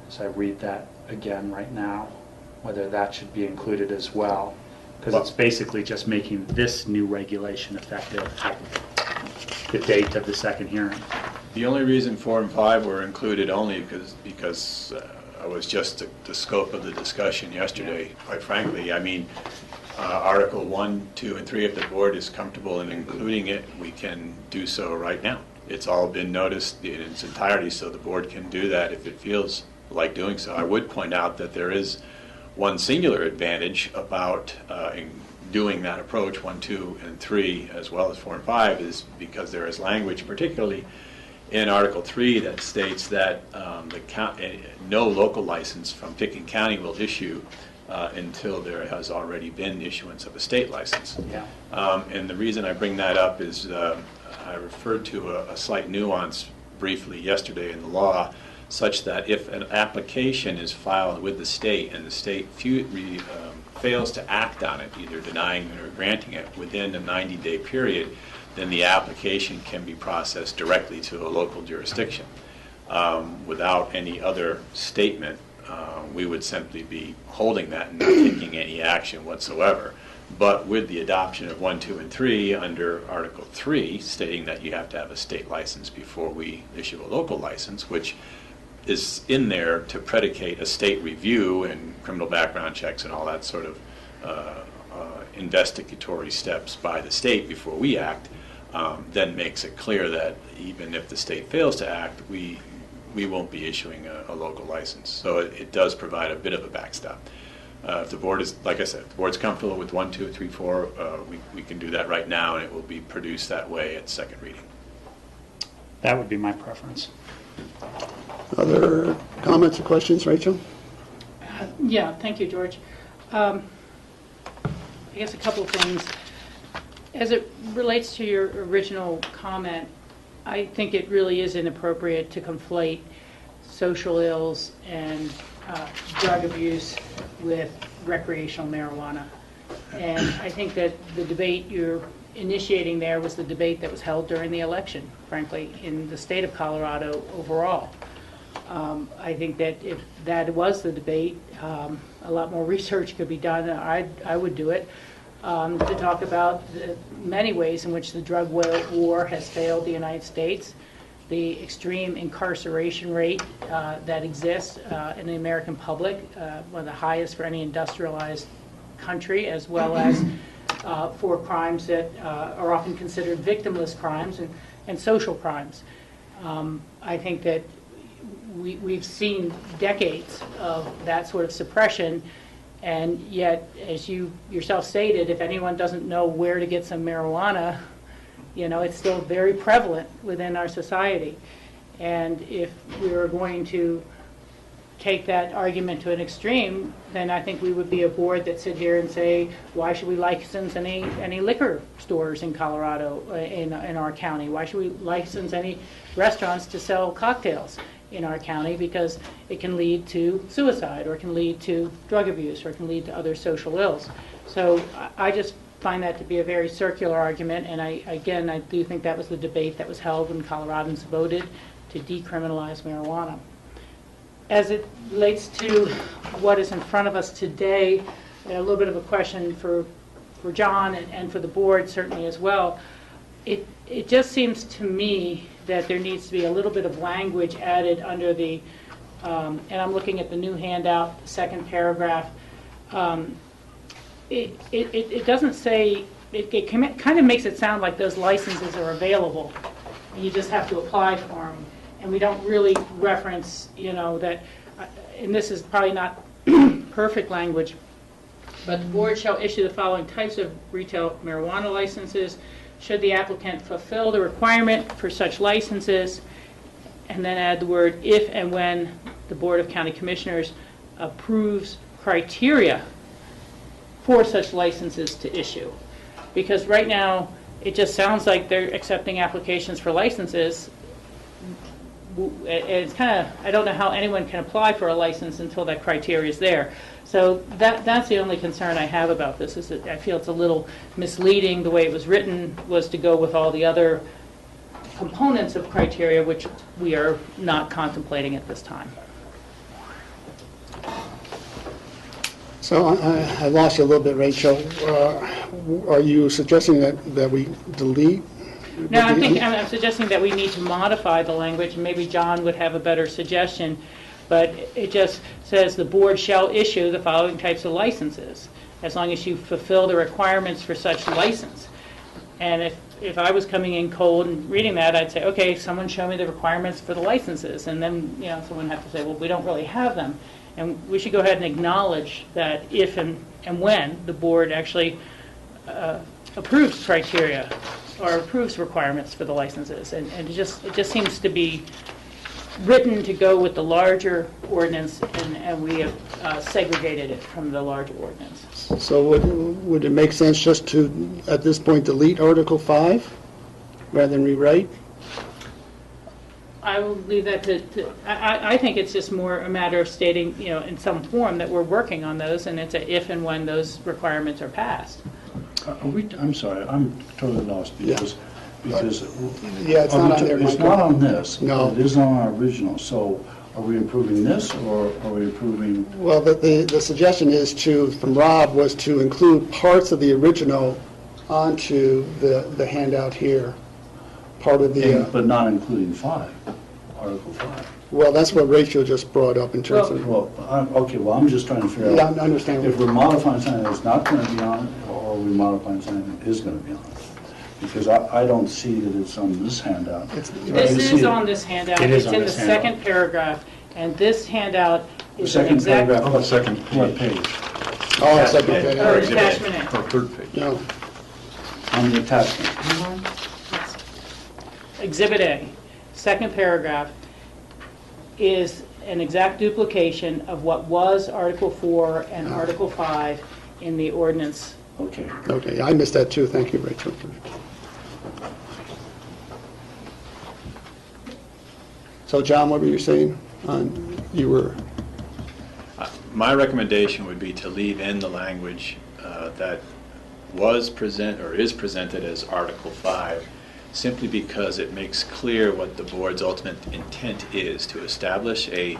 as I read that again right now, whether that should be included as well, because it's basically just making this new regulation effective the date of the second hearing. The only reason 4 and 5 were included only because it was just the scope of the discussion yesterday, quite frankly. I mean, Article 1, 2, and 3, if the board is comfortable in including it, we can do so right now. It's all been noticed in its entirety, so the board can do that if it feels like doing so. I would point out that there is one singular advantage about in doing that approach, 1, 2, and 3, as well as 4 and 5, is because there is language, particularly in Article 3, that states that no local license from Pickens County will issue until there has already been issuance of a state license. Yeah. And the reason I bring that up is I referred to a slight nuance briefly yesterday in the law, such that if an application is filed with the state and the state fails to act on it, either denying it or granting it within a 90-day period, then the application can be processed directly to a local jurisdiction. Without any other statement, we would simply be holding that and not taking any action whatsoever. But with the adoption of 1, 2, and 3 under Article 3, stating that you have to have a state license before we issue a local license, which is in there to predicate a state review and criminal background checks and all that sort of investigatory steps by the state before we act, then makes it clear that even if the state fails to act, we won't be issuing a local license. So it does provide a bit of a backstop. If the board is, like I said, if the board's comfortable with 1, 2, 3, 4, we can do that right now, and it will be produced that way at second reading. That would be my preference. Other comments or questions, Rachel? Yeah, thank you, George. I guess a couple of things. As it relates to your original comment, I think it really is inappropriate to conflate social ills and drug abuse with recreational marijuana. And I think that the debate you're initiating there was the debate that was held during the election, frankly, in the state of Colorado overall. I think that if that was the debate, a lot more research could be done. I would do it to talk about the many ways in which the drug war has failed the United States, the extreme incarceration rate that exists in the American public, one of the highest for any industrialized country, as well as for crimes that are often considered victimless crimes and social crimes. I think that we've seen decades of that sort of suppression, and yet, as you yourself stated, if anyone doesn't know where to get some marijuana, you know, it's still very prevalent within our society. And if we were going to take that argument to an extreme, then I think we would be a board that sit here and say, why should we license any liquor stores in Colorado, in our county? Why should we license any restaurants to sell cocktails in our county? Because it can lead to suicide, or it can lead to drug abuse, or it can lead to other social ills. So I just find that to be a very circular argument, and I do think that was the debate that was held when Coloradans voted to decriminalize marijuana. As it relates to what is in front of us today, a little bit of a question for John and for the board certainly as well. It just seems to me that there needs to be a little bit of language added under the, and I'm looking at the new handout, the second paragraph. It doesn't say, it kind of makes it sound like those licenses are available, and you just have to apply for them. And we don't really reference, you know, that, and this is probably not perfect language, but the board shall issue the following types of retail marijuana licenses: should the applicant fulfill the requirement for such licenses, and then add the word if and when the Board of County Commissioners approves criteria for such licenses to issue. Because right now, it just sounds like they're accepting applications for licenses. It's kind of, I don't know how anyone can apply for a license until that criteria is there. So that's the only concern I have about this, is that I feel it's a little misleading. The way it was written was to go with all the other components of criteria, which we are not contemplating at this time. So I lost you a little bit, Rachel. Are you suggesting that we delete? No, I'm suggesting that we need to modify the language, and maybe John would have a better suggestion, but it just says the board shall issue the following types of licenses, as long as you fulfill the requirements for such license. And if I was coming in cold and reading that, I'd say, okay, someone show me the requirements for the licenses, and then, you know, someone would have to say, well, we don't really have them. And we should go ahead and acknowledge that if and when the board actually approves criteria or approves requirements for the licenses. And it just seems to be written to go with the larger ordinance, and we have segregated it from the larger ordinance. So would it make sense just to, at this point, delete Article 5 rather than rewrite? I will leave that to I think it's just more a matter of stating, you know, in some form that we're working on those, and it's a if and when those requirements are passed. I'm sorry, I'm totally lost because Yeah, it's not on there, it's Michael. not on this. No. It is on our original. So are we improving this or are we improving? Well, the suggestion is from Rob, was to include parts of the original onto the handout here. Part of the, But not including 5, Article 5. well, that's what Rachel just brought up in terms of, Well, I'm just trying to figure yeah, out I understand. if we're modifying something that's not going to be on it, or are we modifying something that is going to be on it? Because I don't see that it's on this handout. This is on this handout. It is It's on in the this handout. second paragraph, and this handout The is an second exact... paragraph, Oh, second what page? Oh, second page. Or attachment A. Or third page. No, On the attachment. Exhibit A, second paragraph, is an exact duplication of what was Article 4 and Article 5 in the ordinance. Okay. okay, I missed that too, thank you, Rachel. So, John, what were you saying? You were, My recommendation would be to leave in the language that was present or is presented as Article 5, simply because it makes clear what the board's ultimate intent is, to establish a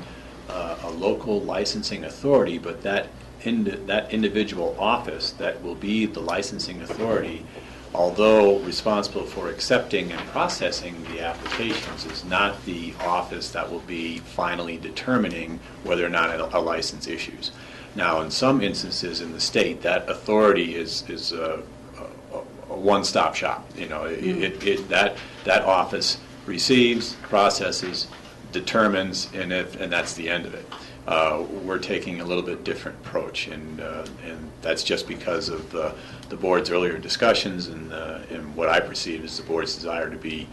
local licensing authority, but that individual office that will be the licensing authority, although responsible for accepting and processing the applications, is not the office that will be finally determining whether or not a license issues. Now, in some instances in the state, that authority is a one-stop shop. You know, that office receives, processes, determines, and that's the end of it. We're taking a little bit different approach, and that's just because of the board's earlier discussions and what I perceive as the board's desire to be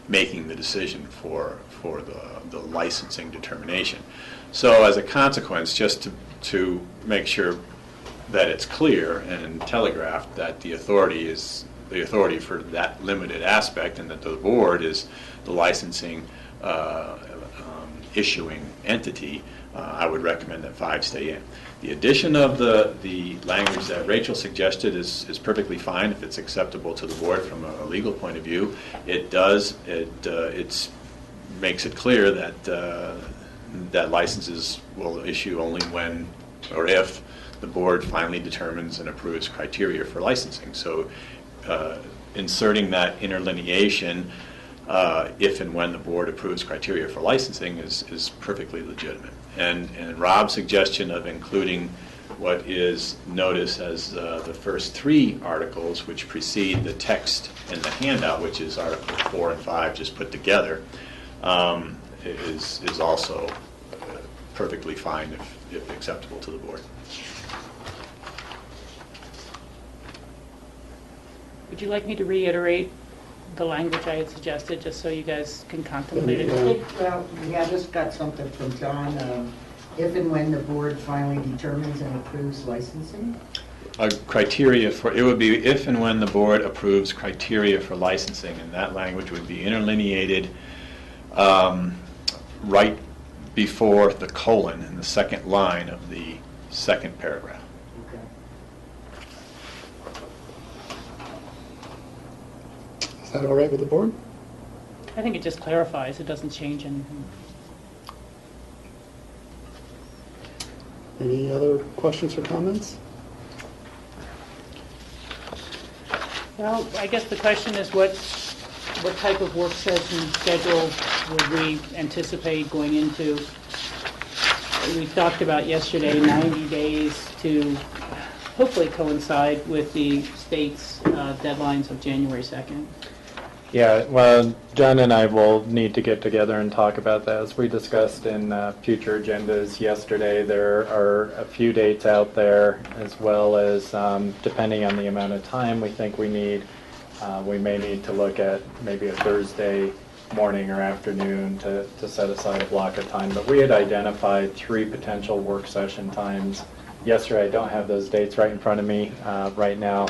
making the decision for the licensing determination. So, as a consequence, just to make sure that it's clear and telegraphed that the authority is the authority for that limited aspect, and that the board is the licensing issuing entity, I would recommend that 5 stay in. The addition of the language that Rachel suggested is perfectly fine if it's acceptable to the board from a legal point of view. It makes it clear that licenses will issue only when or if the board finally determines and approves criteria for licensing. So inserting that interlineation, if and when the board approves criteria for licensing, is perfectly legitimate. And Rob's suggestion of including what is noticed as the first 3 articles, which precede the text in the handout, which is Article 4 and 5 just put together, is also perfectly fine if acceptable to the board. Would you like me to reiterate the language I had suggested, just so you guys can contemplate it? Well, yeah, I just got something from John. If and when the board finally determines and approves licensing. Criteria for, it would be if and when the board approves criteria for licensing, and that language would be interlineated right before the colon in the second line of the second paragraph. Okay. Is that all right with the board? I think it just clarifies, it doesn't change anything. Any other questions or comments? Well, I guess the question is what type of work session schedule would we anticipate going into? We talked about yesterday 90 days to hopefully coincide with the state's deadlines of January 2nd. Yeah, well, John and I will need to get together and talk about that. As we discussed in future agendas yesterday, there are a few dates out there, as well as depending on the amount of time we think we need, we may need to look at maybe a Thursday morning or afternoon to set aside a block of time. But we had identified 3 potential work session times. Yesterday, I don't have those dates right in front of me right now,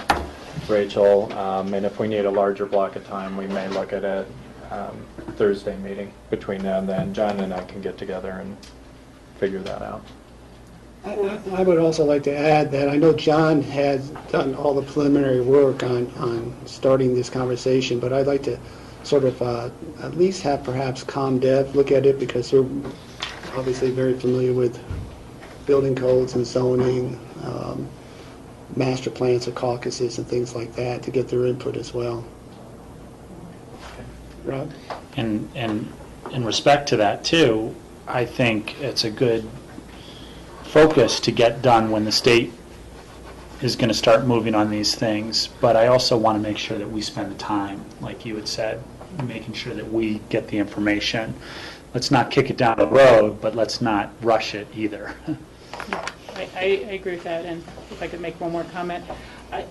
Rachel, and if we need a larger block of time, we may look at a Thursday meeting between now and then. John and I can get together and figure that out. I would also like to add that I know John has done all the preliminary work on starting this conversation, but I'd like to sort of at least have perhaps ComDev look at it, because they're obviously very familiar with building codes and zoning, master plans or caucuses and things like that, to get their input as well. Rob? And in respect to that too, I think it's a good focus to get done when the state is going to start moving on these things. But I also want to make sure that we spend the time, like you had said, making sure that we get the information. Let's not kick it down the road, but let's not rush it either. I agree with that, and if I could make one more comment. I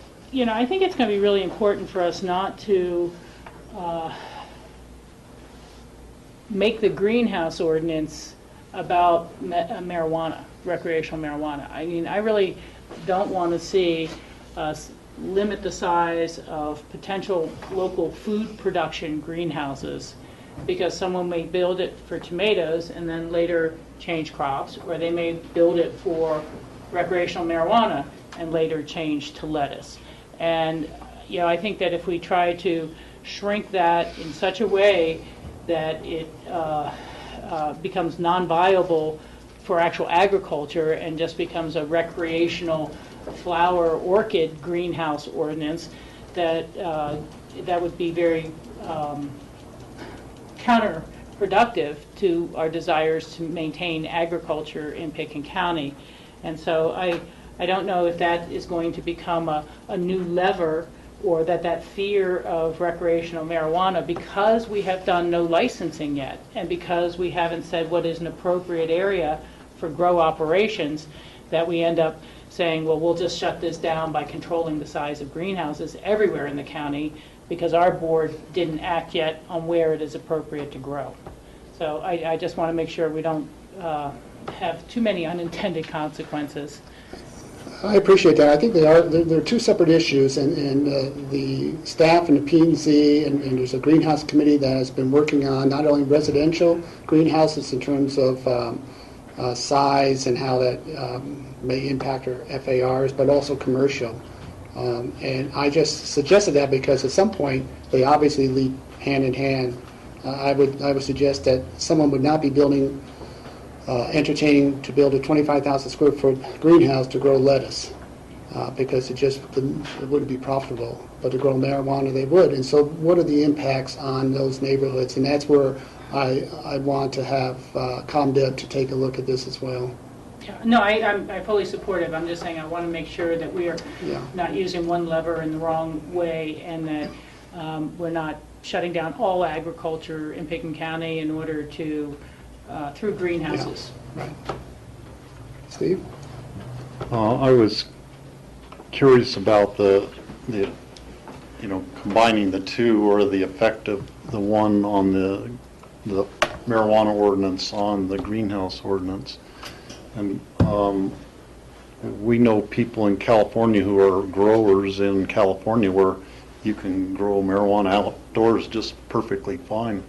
think it's going to be really important for us not to make the greenhouse ordinance about marijuana, recreational marijuana. I mean, I really don't want to see us limit the size of potential local food production greenhouses, because someone may build it for tomatoes and then later change crops, or they may build it for recreational marijuana and later change to lettuce. And I think that if we try to shrink that in such a way that it becomes non-viable for actual agriculture and just becomes a recreational flower orchid greenhouse ordinance, that would be very counterproductive to our desires to maintain agriculture in Pickens County. And so I don't know if that is going to become a new lever, or that fear of recreational marijuana, because we have done no licensing yet, and because we haven't said what is an appropriate area for grow operations, that we end up saying, well, we'll just shut this down by controlling the size of greenhouses everywhere in the county, because our board didn't act yet on where it is appropriate to grow. So I just want to make sure we don't have too many unintended consequences. I appreciate that. I think they're 2 separate issues, and the staff and the P&Z, and there's a greenhouse committee that has been working on not only residential greenhouses in terms of size and how that may impact our FARs, but also commercial. And I just suggested that because at some point they obviously lead hand in hand. I would suggest that someone would not be entertaining to build a 25,000 square foot greenhouse to grow lettuce, because it wouldn't be profitable. But to grow marijuana, they would. And so what are the impacts on those neighborhoods? And that's where I want to have ComDev to take a look at this as well. No, I'm fully supportive. I'm just saying I want to make sure that we are not using one lever in the wrong way, and that we're not shutting down all agriculture in Pickens County in order to, through greenhouses. Yeah, right. Steve? I was curious about the combining the two, or the effect of the one on the marijuana ordinance on the greenhouse ordinance. And we know people in California who are growers in California where you can grow marijuana outdoors just perfectly fine.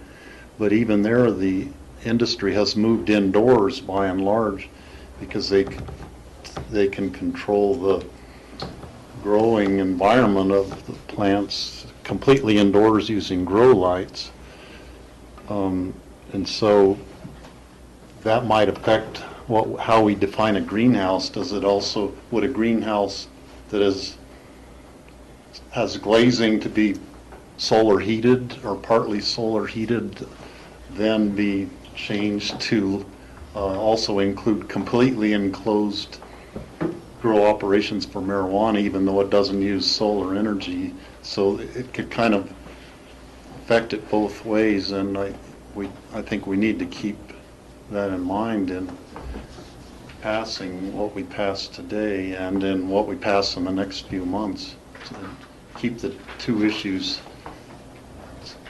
But even there, the industry has moved indoors by and large because they can control the growing environment of the plants completely indoors using grow lights. And so that might affect how we define a greenhouse. Would a greenhouse that has glazing to be solar heated or partly solar heated then be changed to also include completely enclosed grow operations for marijuana, even though it doesn't use solar energy? So it could kind of affect it both ways, and I think we need to keep that in mind in passing what we passed today and in what we pass in the next few months, to keep the two issues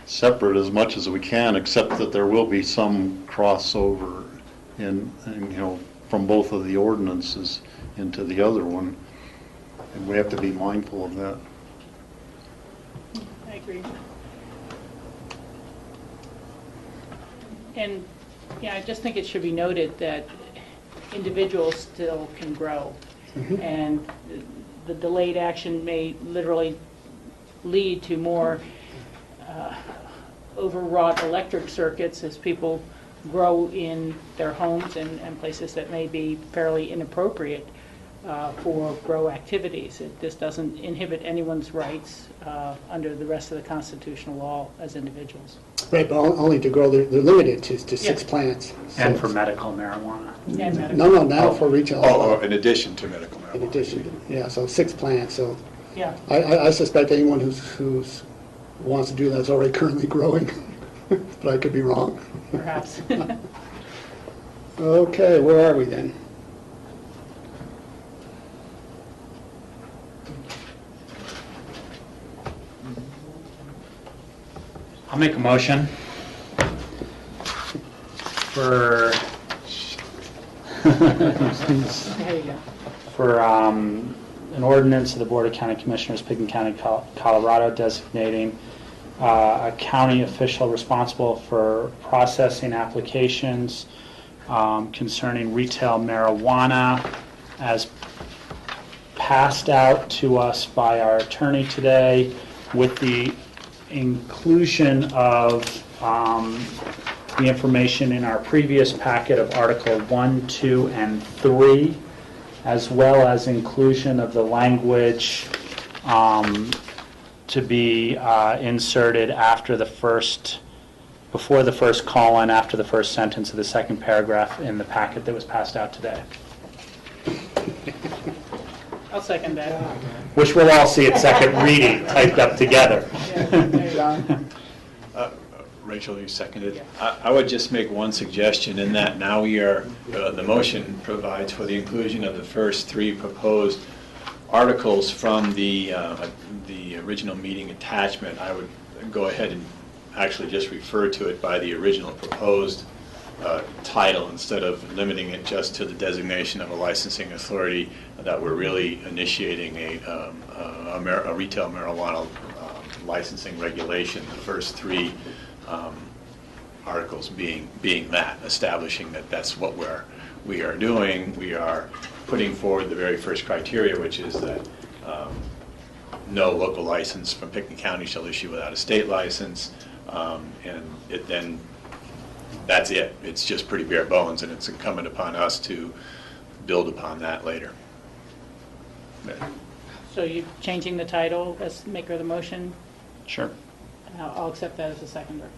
separate as much as we can, except that there will be some crossover from both of the ordinances into the other one, and we have to be mindful of that. I agree. And yeah, I just think it should be noted that individuals still can grow, and the delayed action may literally lead to more overwrought electric circuits as people grow in their homes and places that may be fairly inappropriate for grow activities. This doesn't inhibit anyone's rights under the rest of the constitutional law as individuals. Right, but only to grow, they're limited to 6 plants. And for medical marijuana. And medical. No, now for retail. Oh, in addition to medical marijuana. In addition, yeah, so 6 plants, so Yeah. I suspect anyone who's wants to do that is already currently growing, but I could be wrong. Perhaps. Okay, where are we then? I'll make a motion for There you go. for an ordinance of the Board of County Commissioners, Pickens County, Colorado, designating a county official responsible for processing applications concerning retail marijuana as passed out to us by our attorney today, with the inclusion of the information in our previous packet of Article 1, 2, and 3, as well as inclusion of the language to be inserted after the first, before the first colon, after the first sentence of the second paragraph in the packet that was passed out today. I'll second that. Which we'll all see at second reading, typed up together. Rachel, you seconded. I would just make one suggestion in that now we are, the motion provides for the inclusion of the first 3 proposed articles from the original meeting attachment. I would go ahead and actually just refer to it by the original proposed title instead of limiting it just to the designation of a licensing authority, that we're really initiating a retail marijuana licensing regulation. The first 3 articles being that, establishing that that's what we are doing. We are putting forward the very first criteria, which is that no local license from Pickens County shall issue without a state license, and then that's it. It's just pretty bare bones, and it's incumbent upon us to build upon that later. So you're changing the title as maker of the motion? Sure. I'll accept that as a seconder.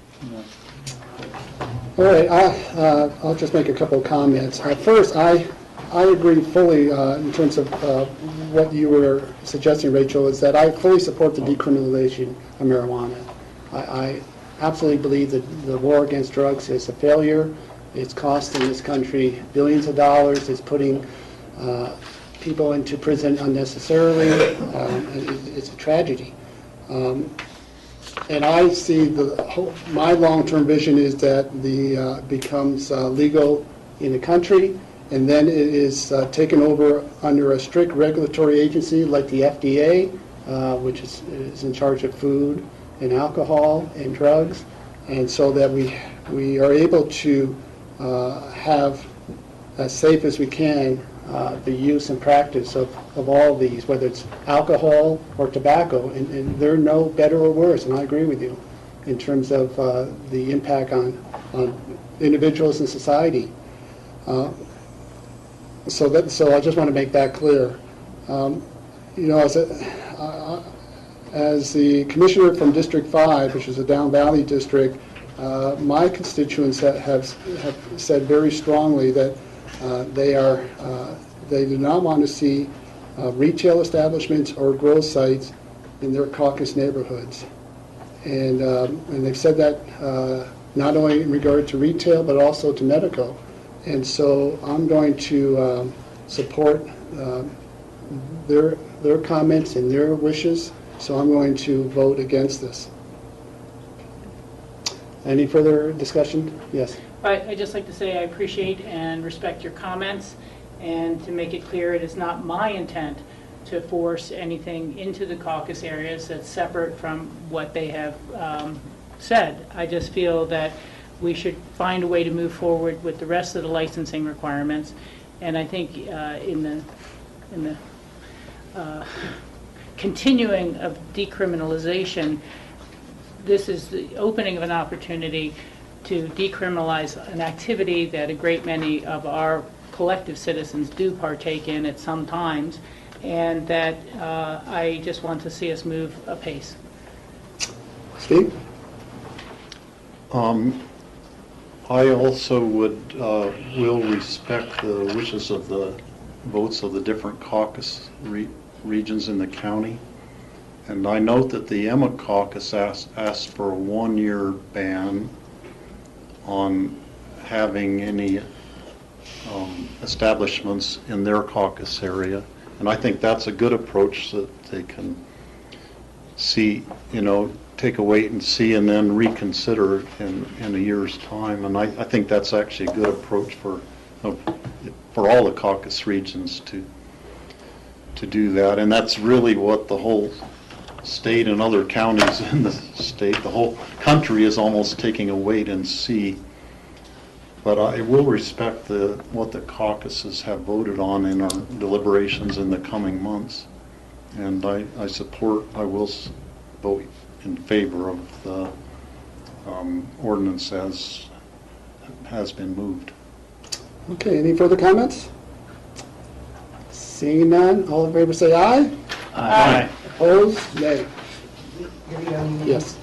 All right, I'll just make a couple of comments. First, I agree fully in terms of what you were suggesting, Rachel, is that I fully support the decriminalization of marijuana. I absolutely believe that the war against drugs is a failure. It's costing this country billions of dollars. It's putting people into prison unnecessarily. It's a tragedy. And I see my long-term vision is that the becomes legal in the country, and then it is taken over under a strict regulatory agency like the FDA, which is in charge of food and alcohol and drugs, and so that we are able to have as safe as we can the use and practice of all these, whether it's alcohol or tobacco, and they're no better or worse, and I agree with you in terms of the impact on individuals and society. So I just want to make that clear. As the commissioner from District 5, which is a Down Valley district, my constituents have said very strongly that they do not want to see retail establishments or grow sites in their caucus neighborhoods. And they've said that not only in regard to retail, but also to medical. And so I'm going to support their comments and their wishes, so I'm going to vote against this. Any further discussion? Yes. I'd just like to say I appreciate and respect your comments, and to make it clear, it is not my intent to force anything into the caucus areas that's separate from what they have said. I just feel that we should find a way to move forward with the rest of the licensing requirements, and I think in the continuing of decriminalization, this is the opening of an opportunity to decriminalize an activity that a great many of our collective citizens do partake in at some times, and that I just want to see us move apace. Steve? I also will respect the wishes of the votes of the different caucus regions in the county. And I note that the Emma caucus asked for a 1-year ban on having any establishments in their caucus area. And I think that's a good approach, so that they can see, take a wait and see and then reconsider in a year's time. And I think that's actually a good approach for all the caucus regions to do that. And that's really what the whole state and other counties in the state, the whole country is almost taking a wait and see. But I will respect what the caucuses have voted on in our deliberations in the coming months. And I will vote in favor of the ordinance as has been moved. Okay, any further comments? Seeing none, all in favor say aye. Aye. Opposed? Nay. Here we go. Yes.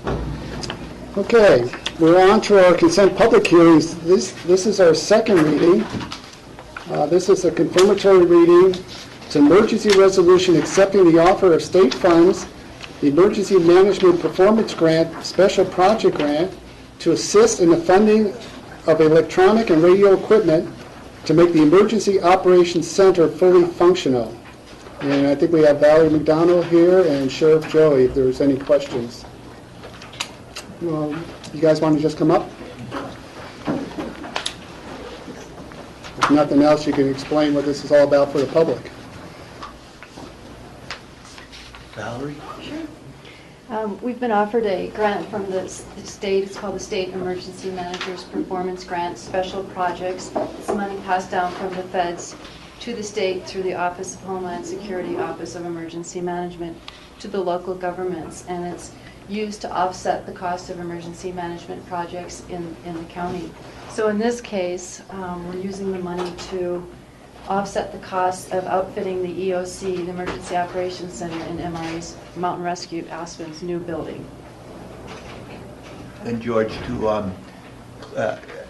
Okay, we're on to our consent public hearings. This is our second reading. This is a confirmatory reading. It's an emergency resolution accepting the offer of state funds, the Emergency Management Performance Grant, Special Project Grant, to assist in the funding of electronic and radio equipment to make the Emergency Operations Center fully functional. And I think we have Valerie McDonald here and Sheriff Joey if there's any questions. Well, you guys want to just come up? If nothing else, you can explain what this is all about for the public. Valerie? We've been offered a grant from the state. It's called the State Emergency Managers Performance Grant, Special Projects. It's money passed down from the feds to the state through the Office of Homeland Security, Office of Emergency Management, to the local governments, and it's used to offset the cost of emergency management projects in the county. So in this case, we're using the money to offset the cost of outfitting the EOC, the Emergency Operations Center, in MRA's Mountain Rescue Aspen's new building. And George,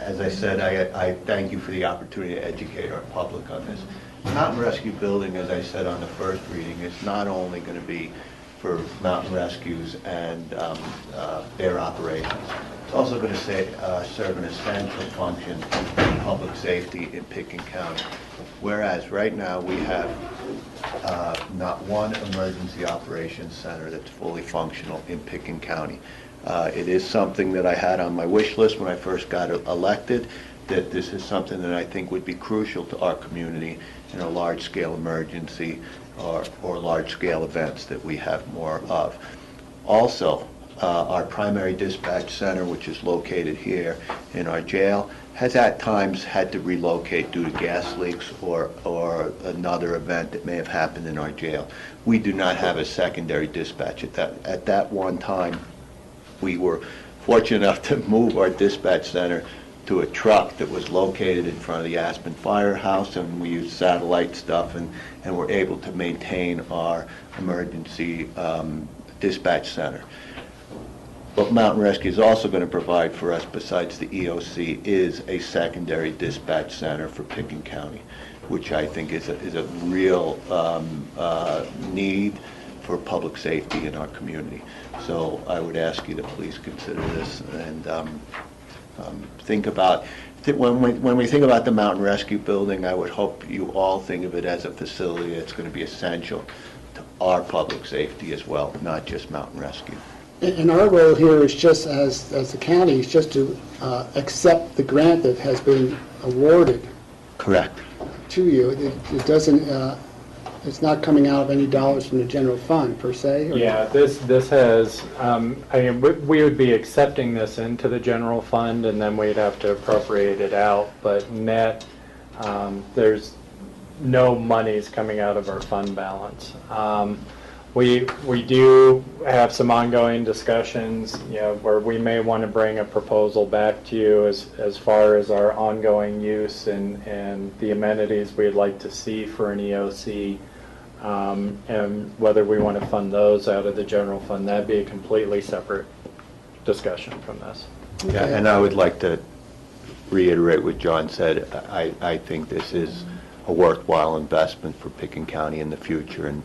as I said, I thank you for the opportunity to educate our public on this. The Mountain Rescue Building, as I said on the first reading, is not only going to be for mountain rescues and their operations. It's also going to serve an essential function in public safety in Pitkin County. Whereas right now we have not one emergency operations center that's fully functional in Pickens County. It is something that I had on my wish list when I first got elected, that this is something that I think would be crucial to our community in a large-scale emergency or large-scale events that we have more of. Also, our primary dispatch center, which is located here in our jail, has at times had to relocate due to gas leaks or another event that may have happened in our jail. We do not have a secondary dispatch. At that one time, we were fortunate enough to move our dispatch center to a truck that was located in front of the Aspen Firehouse, and we used satellite stuff and were able to maintain our emergency dispatch center. What Mountain Rescue is also going to provide for us, besides the EOC, is a secondary dispatch center for Pickens County, which I think is a real need for public safety in our community. So I would ask you to please consider this and think about, when we think about the Mountain Rescue Building, I would hope you all think of it as a facility that's going to be essential to our public safety as well, not just Mountain Rescue. And our role here is just, as the county, is just to accept the grant that has been awarded Correct. to you. It doesn't, it's not coming out of any dollars from the general fund, per se? Or? Yeah, this has, I mean, we would be accepting this into the general fund, and then we'd have to appropriate it out, but net, there's no monies coming out of our fund balance. We do have some ongoing discussions, where we may want to bring a proposal back to you as far as our ongoing use and the amenities we'd like to see for an EOC, and whether we want to fund those out of the general fund. That'd be a completely separate discussion from this. Yeah, and I would like to reiterate what John said. I think this is a worthwhile investment for Pickens County in the future, and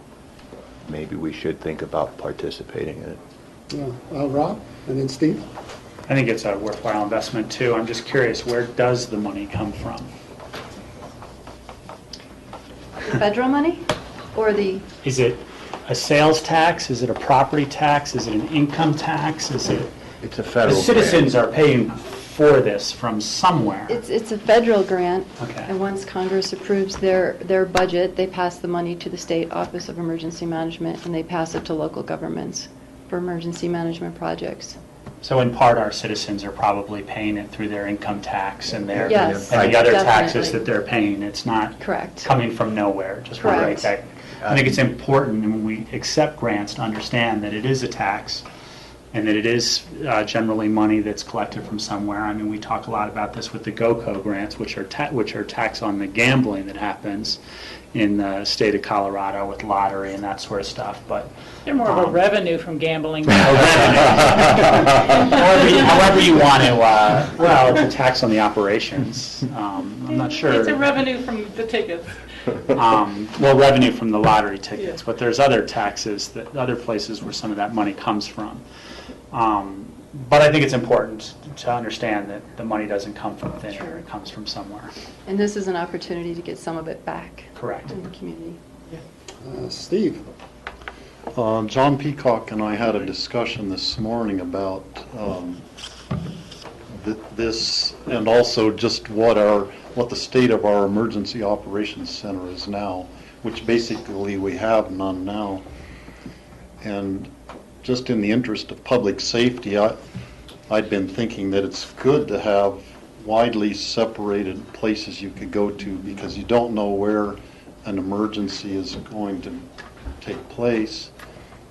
maybe we should think about participating in it. Yeah. Rob, and then Steve? I think it's a worthwhile investment too. I'm just curious, where does the money come from? The federal money or the? Is it a sales tax? Is it a property tax? Is it an income tax? Is it? It's a federal The citizens are paying for this from somewhere. It's a federal grant. Okay. And once Congress approves their budget, they pass the money to the State Office of Emergency Management, and they pass it to local governments for emergency management projects. So in part, our citizens are probably paying it through their income tax and their Yes, and the other taxes definitely. that they're paying. It's not Correct. coming from nowhere. Just want to write Correct. that. I think it's important when we accept grants to understand that it is a tax and that it is generally money that's collected from somewhere. I mean, we talk a lot about this with the GOCO grants, which are tax on the gambling that happens in the state of Colorado with lottery and that sort of stuff. But They're more of a revenue from gambling. however you want to, well, it's a tax on the operations. I'm not sure. It's a revenue from the tickets. Well, revenue from the lottery tickets, Yeah. but there's other taxes, other places where some of that money comes from. But I think it's important to understand that the money doesn't come from thin air, it comes from somewhere. And this is an opportunity to get some of it back Correct. in the community. Steve? John Peacock and I had a discussion this morning about this, and also just what the state of our emergency operations center is now, which basically we have none now. And just in the interest of public safety, I'd been thinking that it's good to have widely separated places you could go to, because you don't know where an emergency is going to take place.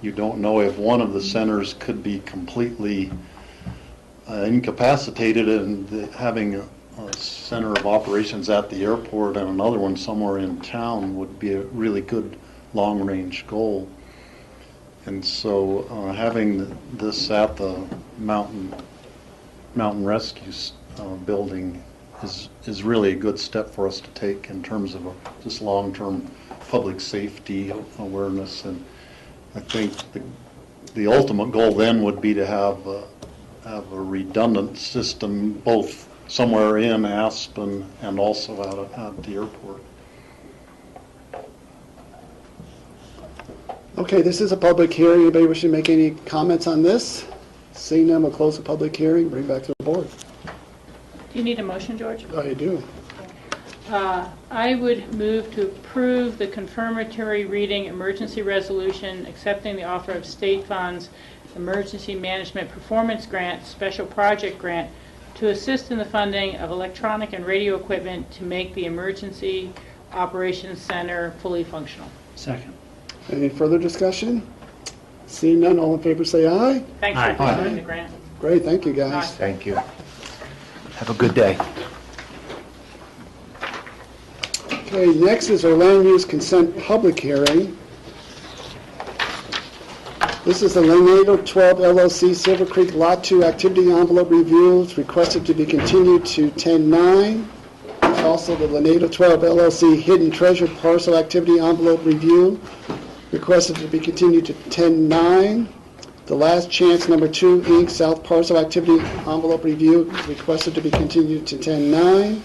You don't know if one of the centers could be completely incapacitated, and having a center of operations at the airport and another one somewhere in town would be a really good long-range goal. And so having this at the Mountain Rescue building is really a good step for us to take in terms of just long-term public safety awareness. And I think the ultimate goal then would be to have a redundant system both somewhere in Aspen and also out at the airport. Okay, this is a public hearing. Anybody wishing to make any comments on this? Seeing none, we'll close the public hearing, bring it back to the board. Do you need a motion, George? Oh, you do? I would move to approve the confirmatory reading emergency resolution accepting the offer of state funds emergency management performance grant, special project grant, to assist in the funding of electronic and radio equipment to make the Emergency Operations Center fully functional. Second. Any further discussion? Seeing none, all in favor say aye. Thanks Aye. for considering the grant. Great, thank you, guys. Thank you. Have a good day. Okay, next is our land use consent public hearing. This is the Lanedo 12 LLC Silver Creek Lot 2 activity envelope review. It's requested to be continued to 10/9. Also, the Lanedo 12 LLC Hidden Treasure Parcel Activity Envelope Review, requested to be continued to 10/9. The Last Chance Number 2 Inc. South Parcel Activity Envelope Review, requested to be continued to 10/9.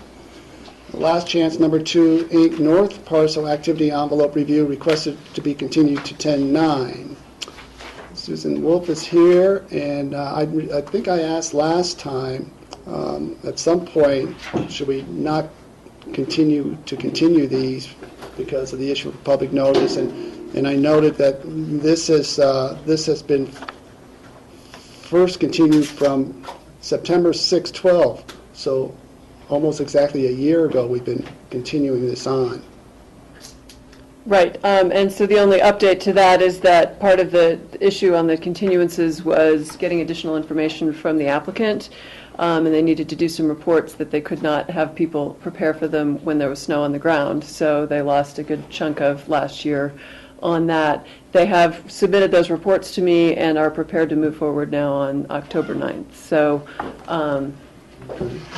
The Last Chance Number 2 Inc. North Parcel Activity Envelope Review, requested to be continued to 10/9. Susan Wolf is here, and I think I asked last time, at some point, should we not continue these because of the issue of public notice, and I noted that this has been first continued from September 6, 12, so almost exactly a year ago we've been continuing this on. Right, and so the only update to that is that part of the issue on the continuances was getting additional information from the applicant, and they needed to do some reports that they could not have people prepare for them when there was snow on the ground, so they lost a good chunk of last year on that. They have submitted those reports to me and are prepared to move forward now on October 9th. So,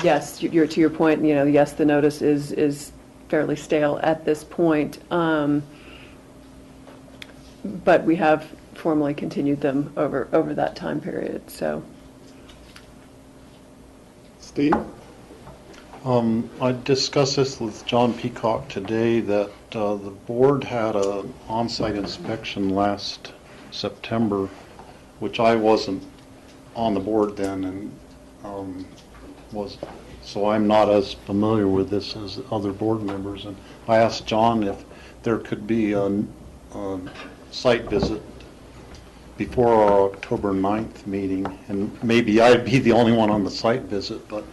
yes, you're to your point, yes, the notice is fairly stale at this point, but we have formally continued them over that time period. So, Steve? I discussed this with John Peacock today, that the board had an on-site inspection last September, which I wasn't on the board then, and so I'm not as familiar with this as other board members. And I asked John if there could be a site visit before our October 9th meeting, and maybe I'd be the only one on the site visit, but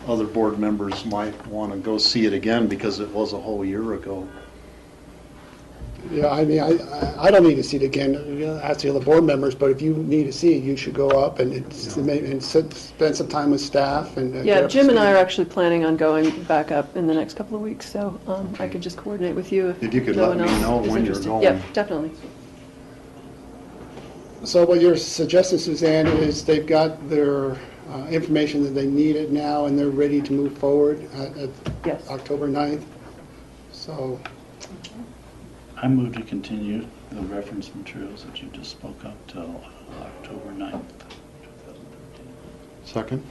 other board members might want to go see it again because it was a whole year ago. Yeah, I mean, I don't need to see it again, ask the other board members, but if you need to see it, you should go up and spend some time with staff. And yeah, Jim and I are actually planning on going back up in the next couple of weeks, so I could just coordinate with you If you could no let one me else know is when you're interested. going. Yeah, definitely. So what you're suggesting, Suzanne, is they've got their information that they needed now, and they're ready to move forward at Yes. October 9th. So, I move to continue the reference materials that you just spoke of till October 9th, 2013. Second?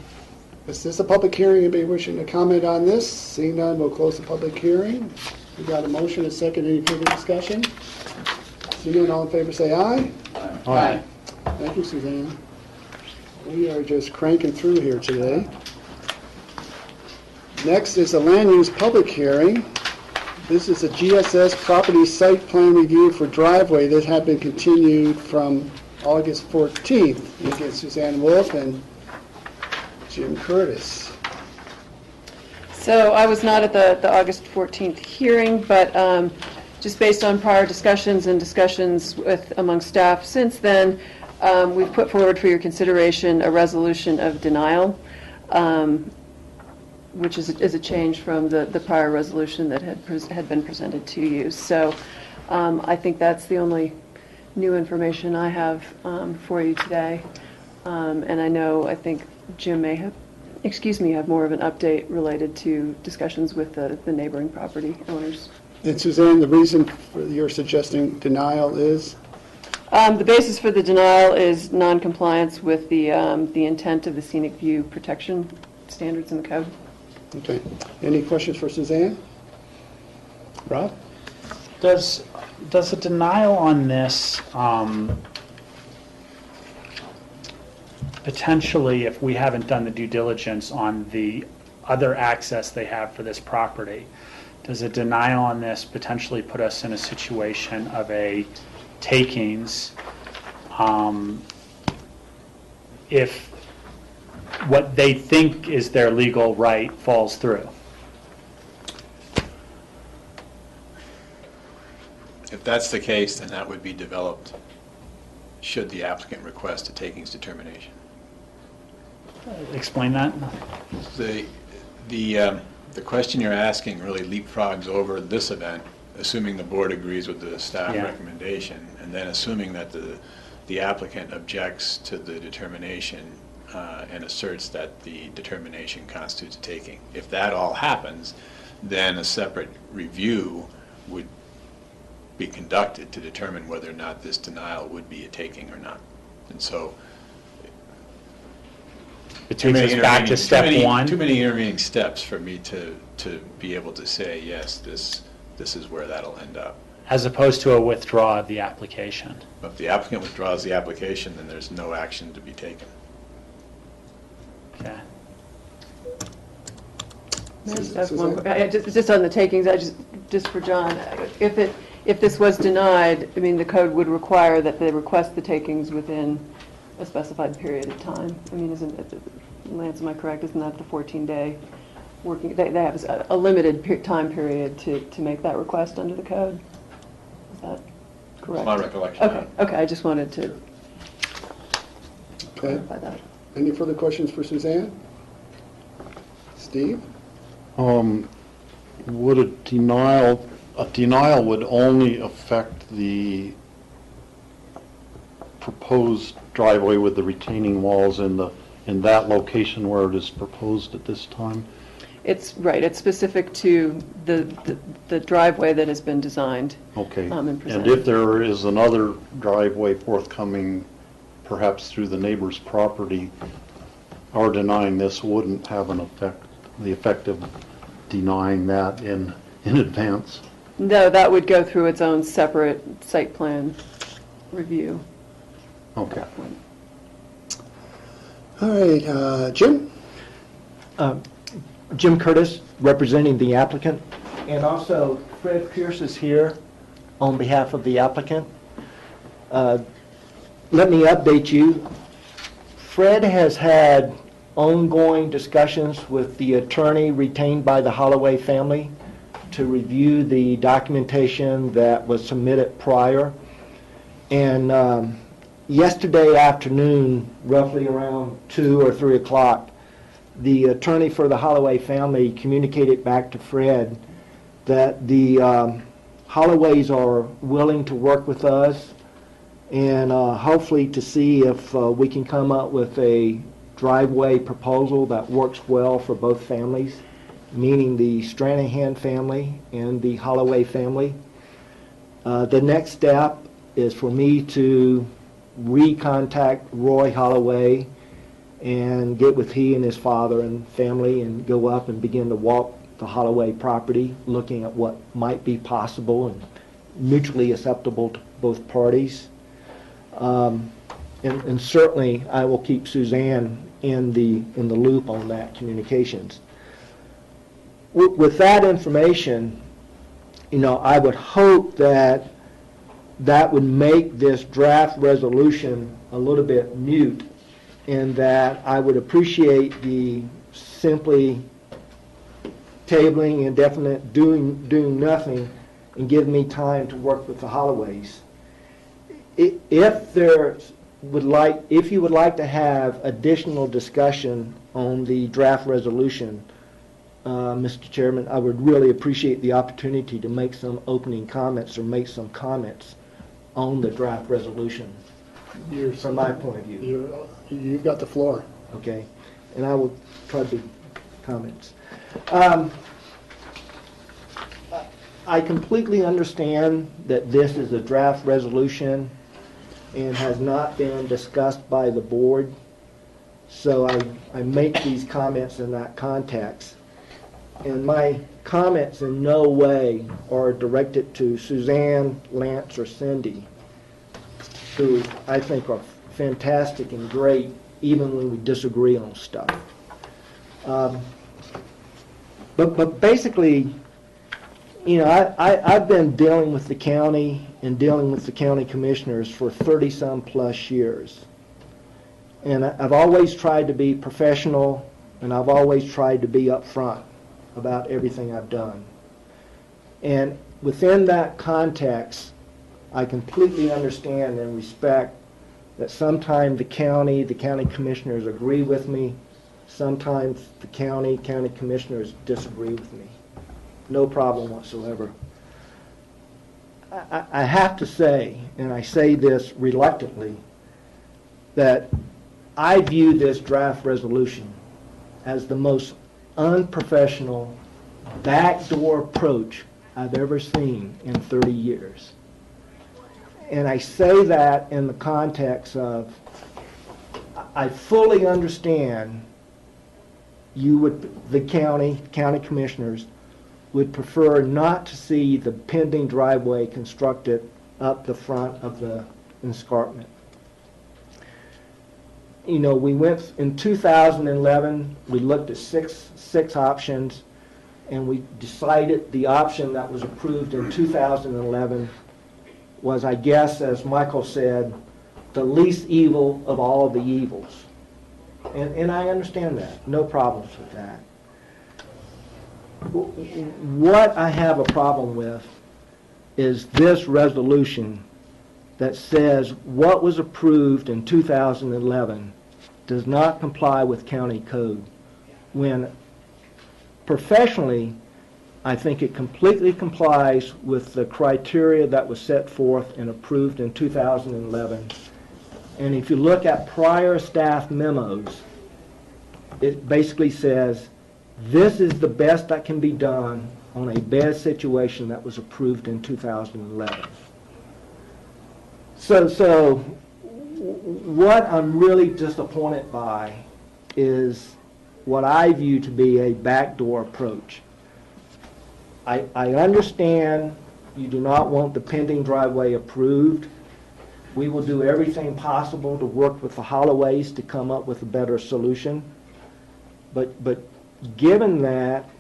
is this a public hearing? Anybody wishing to comment on this? Seeing none, we'll close the public hearing. We got a motion, a second, any further discussion? Seeing none, all in favor say aye. Aye. Thank you, Suzanne. We are just cranking through here today. Next is a land use public hearing. This is a GSS property site plan review for driveway that had been continued from August 14th. You get Suzanne Wolf and Jim Curtis. So I was not at the August 14th hearing, but just based on prior discussions among staff since then, we've put forward for your consideration a resolution of denial, which is a change from the prior resolution that had been presented to you. So I think that's the only new information I have for you today. And I think Jim may have more of an update related to discussions with the neighboring property owners. And Suzanne, the reason for your suggesting denial is? The basis for the denial is non-compliance with the intent of the scenic view protection standards in the code. Okay. Any questions for Suzanne? Rob? Does Does a denial on this potentially, if we haven't done the due diligence on the other access they have for this property, does a denial on this potentially put us in a situation of a takings if what they think is their legal right falls through? If that's the case, then that would be developed should the applicant request a takings determination. Explain that. The question you're asking really leapfrogs over this event, assuming the board agrees with the staff recommendation, and then assuming that the applicant objects to the determination and asserts that the determination constitutes a taking. If that all happens, then a separate review would be conducted to determine whether or not this denial would be a taking or not. And so it takes us back to step one. Too many intervening steps for me to be able to say, yes, this is where that'll end up. As opposed to a withdrawal of the application. If the applicant withdraws the application, then there's no action to be taken. Okay. That's one, just on the takings, just for John, if this was denied, I mean, the code would require that they request the takings within a specified period of time. I mean, isn't it, Lance, am I correct? Isn't that the 14-day working? They have a limited time period to make that request under the code. Is that correct? That's my recollection. Okay. I just wanted to clarify that. Any further questions for Suzanne? Steve? Would a denial would only affect the proposed driveway with the retaining walls in that location where it is proposed at this time? It's right. It's specific to the driveway that has been designed. Okay. And if there is another driveway forthcoming, perhaps through the neighbor's property, our denying this wouldn't have an effect. The effect of denying that in advance. No, that would go through its own separate site plan review. Okay. All right, Jim? Jim Curtis, representing the applicant, and also Fred Pierce is here on behalf of the applicant. Let me update you. Fred has had ongoing discussions with the attorney retained by the Holloway family to review the documentation that was submitted prior. And yesterday afternoon, roughly around 2 or 3 o'clock, the attorney for the Holloway family communicated back to Fred that the Holloways are willing to work with us and hopefully to see if we can come up with a driveway proposal that works well for both families, meaning the Stranahan family and the Holloway family. The next step is for me to recontact Roy Holloway and get with he and his father and family and go up and begin to walk the Holloway property, looking at what might be possible and mutually acceptable to both parties. And certainly I will keep Suzanne in the loop on that communications. With that information, I would hope that would make this draft resolution a little bit moot, in that I would appreciate the simply tabling indefinite doing nothing and give me time to work with the Holloways. If you would like to have additional discussion on the draft resolution, Mr. Chairman, I would really appreciate the opportunity to make some opening comments or make some comments on the draft resolution from my point of view. You've got the floor. Okay, and I will try to do comments. I completely understand that this is a draft resolution and has not been discussed by the board, so I make these comments in that context. And my comments in no way are directed to Suzanne, Lance, or Cindy, who I think are fantastic and great, even when we disagree on stuff. But basically, you know, I've been dealing with the county and dealing with the county commissioners for 30-some plus years. And I've always tried to be professional, and I've always tried to be upfront about everything I've done. And within that context, I completely understand and respect that sometimes the county commissioners agree with me, sometimes the county commissioners disagree with me. No problem whatsoever. I have to say, and I say this reluctantly, that I view this draft resolution as the most unprofessional, backdoor approach I've ever seen in 30 years. And I say that in the context of, I fully understand the county commissioners would prefer not to see the pending driveway constructed up the front of the escarpment. You know, we went in 2011, we looked at six options, and we decided the option that was approved in 2011 was, I guess, as Michael said, the least evil of all of the evils. And I understand that, no problems with that. What I have a problem with is this resolution that says what was approved in 2011 does not comply with county code, when professionally I think it completely complies with the criteria that was set forth and approved in 2011. And if you look at prior staff memos, it basically says this is the best that can be done on a bad situation that was approved in 2011. So what I'm really disappointed by is what I view to be a backdoor approach. I understand you do not want the pending driveway approved. We will do everything possible to work with the Holloways to come up with a better solution. But given that,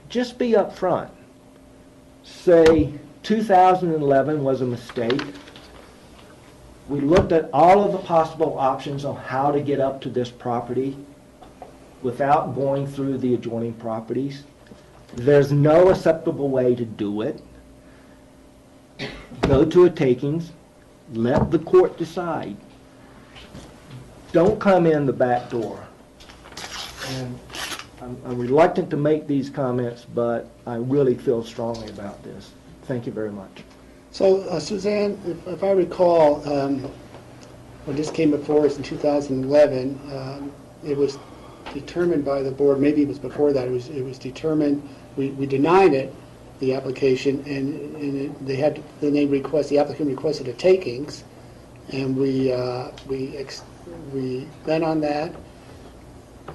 just be upfront. Say 2011 was a mistake. We looked at all of the possible options on how to get up to this property without going through the adjoining properties. There's no acceptable way to do it. Go to a takings. Let the court decide. Don't come in the back door. And I'm reluctant to make these comments, but I really feel strongly about this. Thank you very much. So, Suzanne, if I recall, when this came before us in 2011, it was determined by the board, maybe it was before that, it was determined, we denied it, the application, and the applicant requested a takings, and we went on that,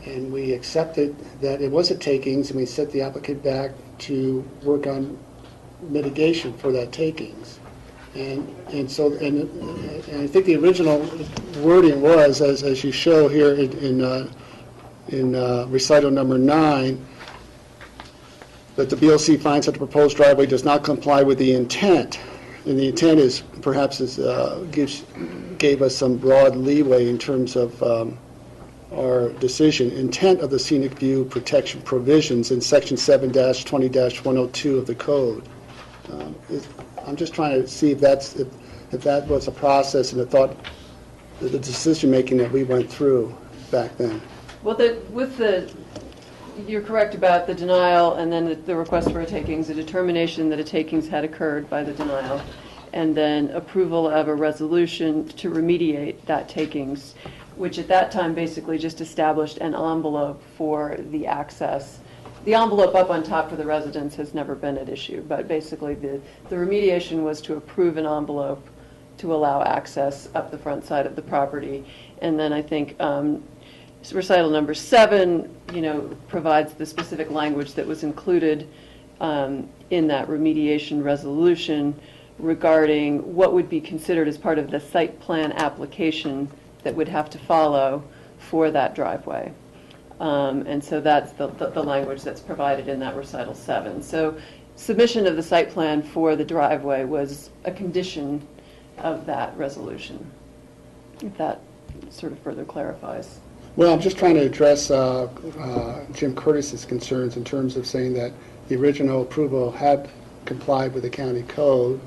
and we accepted that it was a takings, and we sent the applicant back to work on mitigation for that takings. And I think the original wording was, as you show here in recital number 9, that the BOC finds that the proposed driveway does not comply with the intent. And the intent is perhaps gave us some broad leeway in terms of our decision. Intent of the scenic view protection provisions in section 7-20-102 of the code. I'm just trying to see if that was a process and the decision making that we went through back then. Well, you're correct about the denial and then the request for a takings, the determination that a takings had occurred by the denial, and then approval of a resolution to remediate that takings, which at that time basically just established an envelope for the access. The envelope up on top for the residents has never been at issue, but basically the remediation was to approve an envelope to allow access up the front side of the property. And then I think recital number 7, provides the specific language that was included in that remediation resolution regarding what would be considered as part of the site plan application that would have to follow for that driveway. And so that's the language that's provided in that recital 7. So submission of the site plan for the driveway was a condition of that resolution, if that sort of further clarifies. Well, I'm just trying to address Jim Curtis's concerns in terms of saying that the original approval had complied with the county code,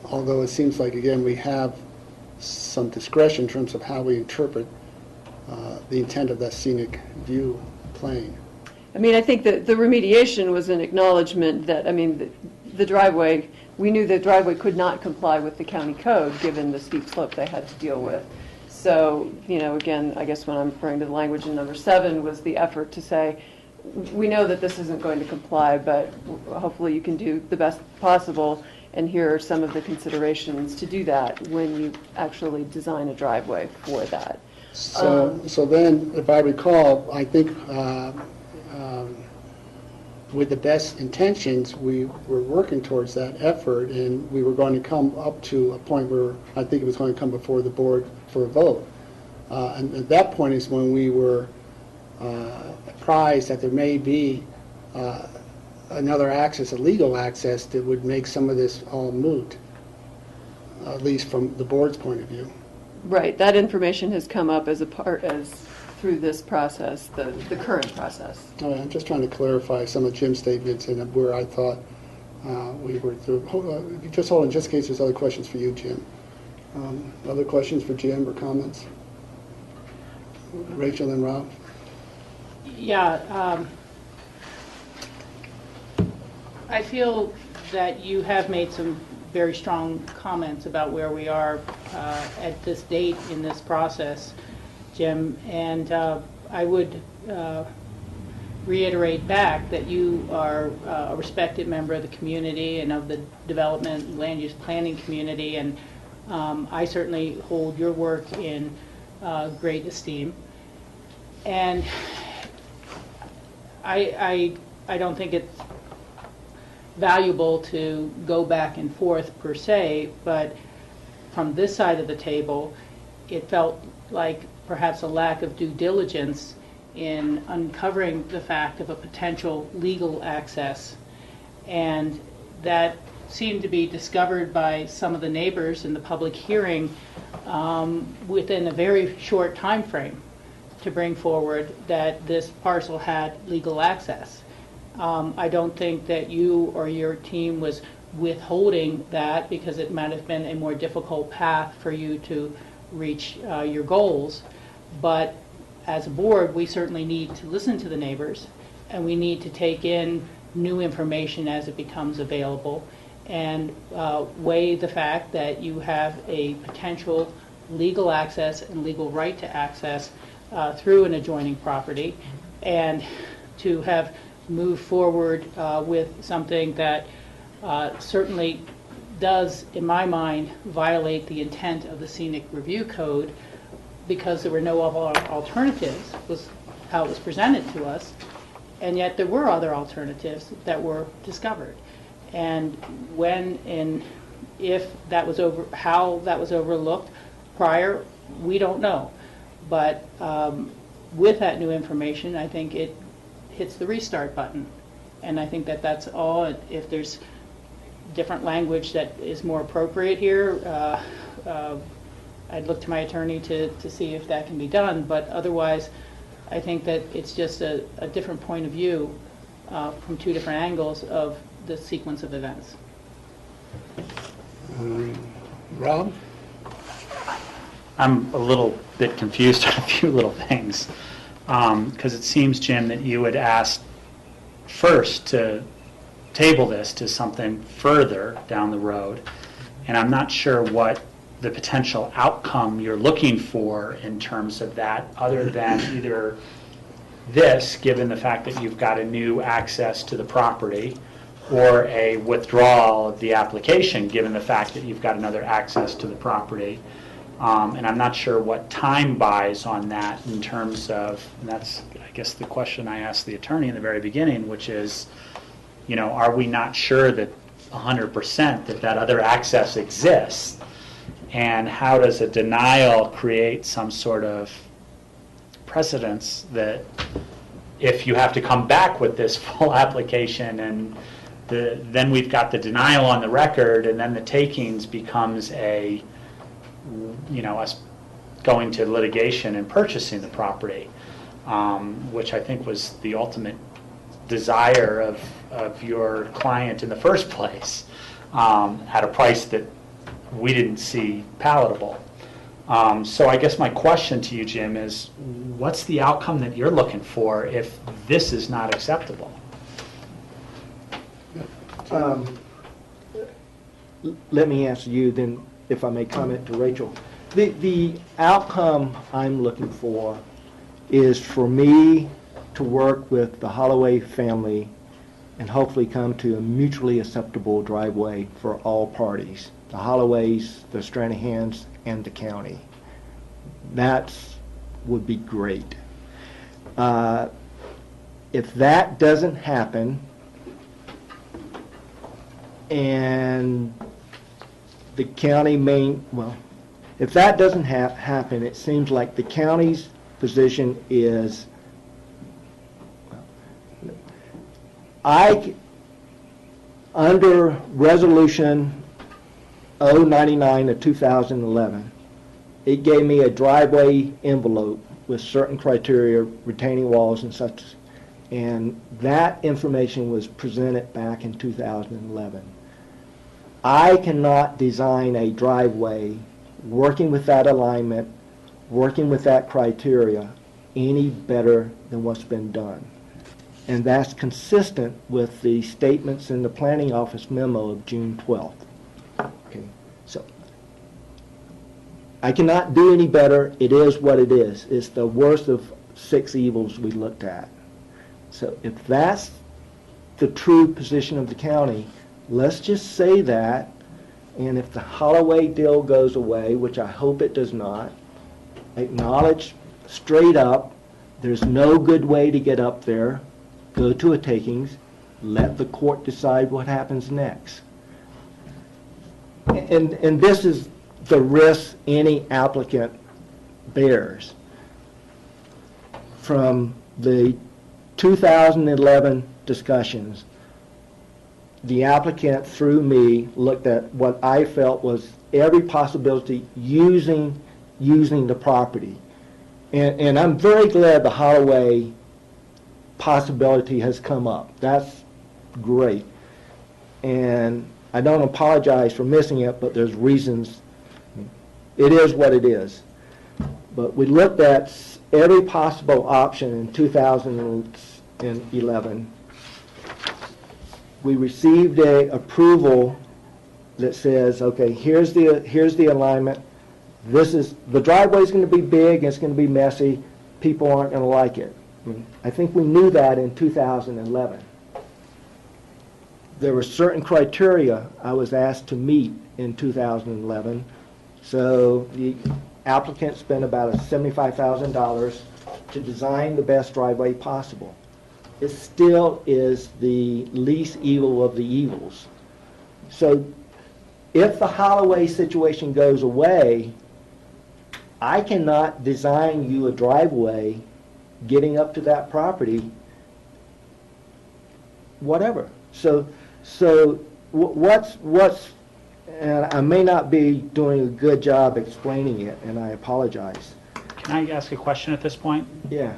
although it seems like, again, we have some discretion in terms of how we interpret the intent of that scenic view plane. I mean, I think that the remediation was an acknowledgement that, the driveway, we knew the driveway could not comply with the county code given the steep slope they had to deal with. So, again, I guess when I'm referring to the language in number 7 was the effort to say, we know that this isn't going to comply, but hopefully you can do the best possible, and here are some of the considerations to do that when you actually design a driveway for that. So then, if I recall, I think with the best intentions, we were working towards that effort, and we were going to come up to a point where I think it was going to come before the board for a vote. And at that point is when we were apprised that there may be another access, a legal access, that would make some of this all moot, at least from the board's point of view. Right, that information has come up as through this process, the current process. All right, I'm just trying to clarify some of Jim's statements and where I thought we were through. Just hold on, just in case there's other questions for you, Jim. Other questions for Jim or comments? Rachel and Rob? Yeah, I feel that you have made some very strong comments about where we are at this date in this process, Jim, and I would reiterate back that you are a respected member of the community and of the development and land use planning community, and I certainly hold your work in great esteem. And I don't think it's valuable to go back and forth per se, but from this side of the table, it felt like perhaps a lack of due diligence in uncovering the fact of a potential legal access, and that seemed to be discovered by some of the neighbors in the public hearing within a very short time frame to bring forward that this parcel had legal access. I don't think that you or your team was withholding that because it might have been a more difficult path for you to reach your goals, but as a board we certainly need to listen to the neighbors, and we need to take in new information as it becomes available and weigh the fact that you have a potential legal access and legal right to access through an adjoining property, and to have moved forward with something that certainly does, in my mind, violate the intent of the Scenic Review Code, because there were no other alternatives, was how it was presented to us, and yet there were other alternatives that were discovered. And when and if that was how that was overlooked prior, we don't know. But with that new information, I think it hits the restart button. And I think that that's all. If there's different language that is more appropriate here, I'd look to my attorney to see if that can be done. But otherwise, I think that it's just a different point of view from two different angles of the sequence of events. Rob? I'm a little bit confused on a few little things, because it seems, Jim, that you had asked first to table this to something further down the road, and I'm not sure what the potential outcome you're looking for in terms of that, other than either this, given the fact that you've got a new access to the property, or a withdrawal of the application, given the fact that you've got another access to the property. And I'm not sure what time buys on that in terms of, and that's, I guess, the question I asked the attorney in the very beginning, which is, are we not sure that 100% that other access exists? And how does a denial create some sort of precedence that if you have to come back with this full application and then we've got the denial on the record, and then the takings becomes us going to litigation and purchasing the property, which I think was the ultimate desire of your client in the first place, at a price that we didn't see palatable. So I guess my question to you, Jim, is what's the outcome that you're looking for if this is not acceptable? Let me answer you, then if I may comment to Rachel. The outcome I'm looking for is for me to work with the Holloway family and hopefully come to a mutually acceptable driveway for all parties, the Holloways, the Stranahans, and the county. That would be great. If that doesn't happen, and the county if that doesn't happen, it seems like the county's position is, under Resolution 099 of 2011, it gave me a driveway envelope with certain criteria, retaining walls and such, and that information was presented back in 2011. I cannot design a driveway working with that alignment, working with that criteria, any better than what's been done. And that's consistent with the statements in the planning office memo of June 12th. Okay, so I cannot do any better. It is what it is. It's the worst of 6 evils we looked at. So if that's the true position of the county, let's just say that, and if the Holloway deal goes away, which I hope it does not, acknowledge straight up there's no good way to get up there, go to a takings, let the court decide what happens next. And this is the risk any applicant bears. From the 2011 discussions, the applicant, through me, looked at what I felt was every possibility using the property. And I'm very glad the Holloway possibility has come up. That's great. And I don't apologize for missing it, but there's reasons. It is what it is. But we looked at every possible option in 2011. We received a approval that says, okay, here's the alignment. The driveway's going to be big, it's going to be messy, people aren't going to like it. I think we knew that in 2011. There were certain criteria I was asked to meet in 2011, so the applicant spent about $75,000 to design the best driveway possible. It still is the least evil of the evils. So if the Holloway situation goes away, I cannot design you a driveway getting up to that property, whatever. So what's, and I may not be doing a good job explaining it, and I apologize. Can I ask a question at this point? Yeah.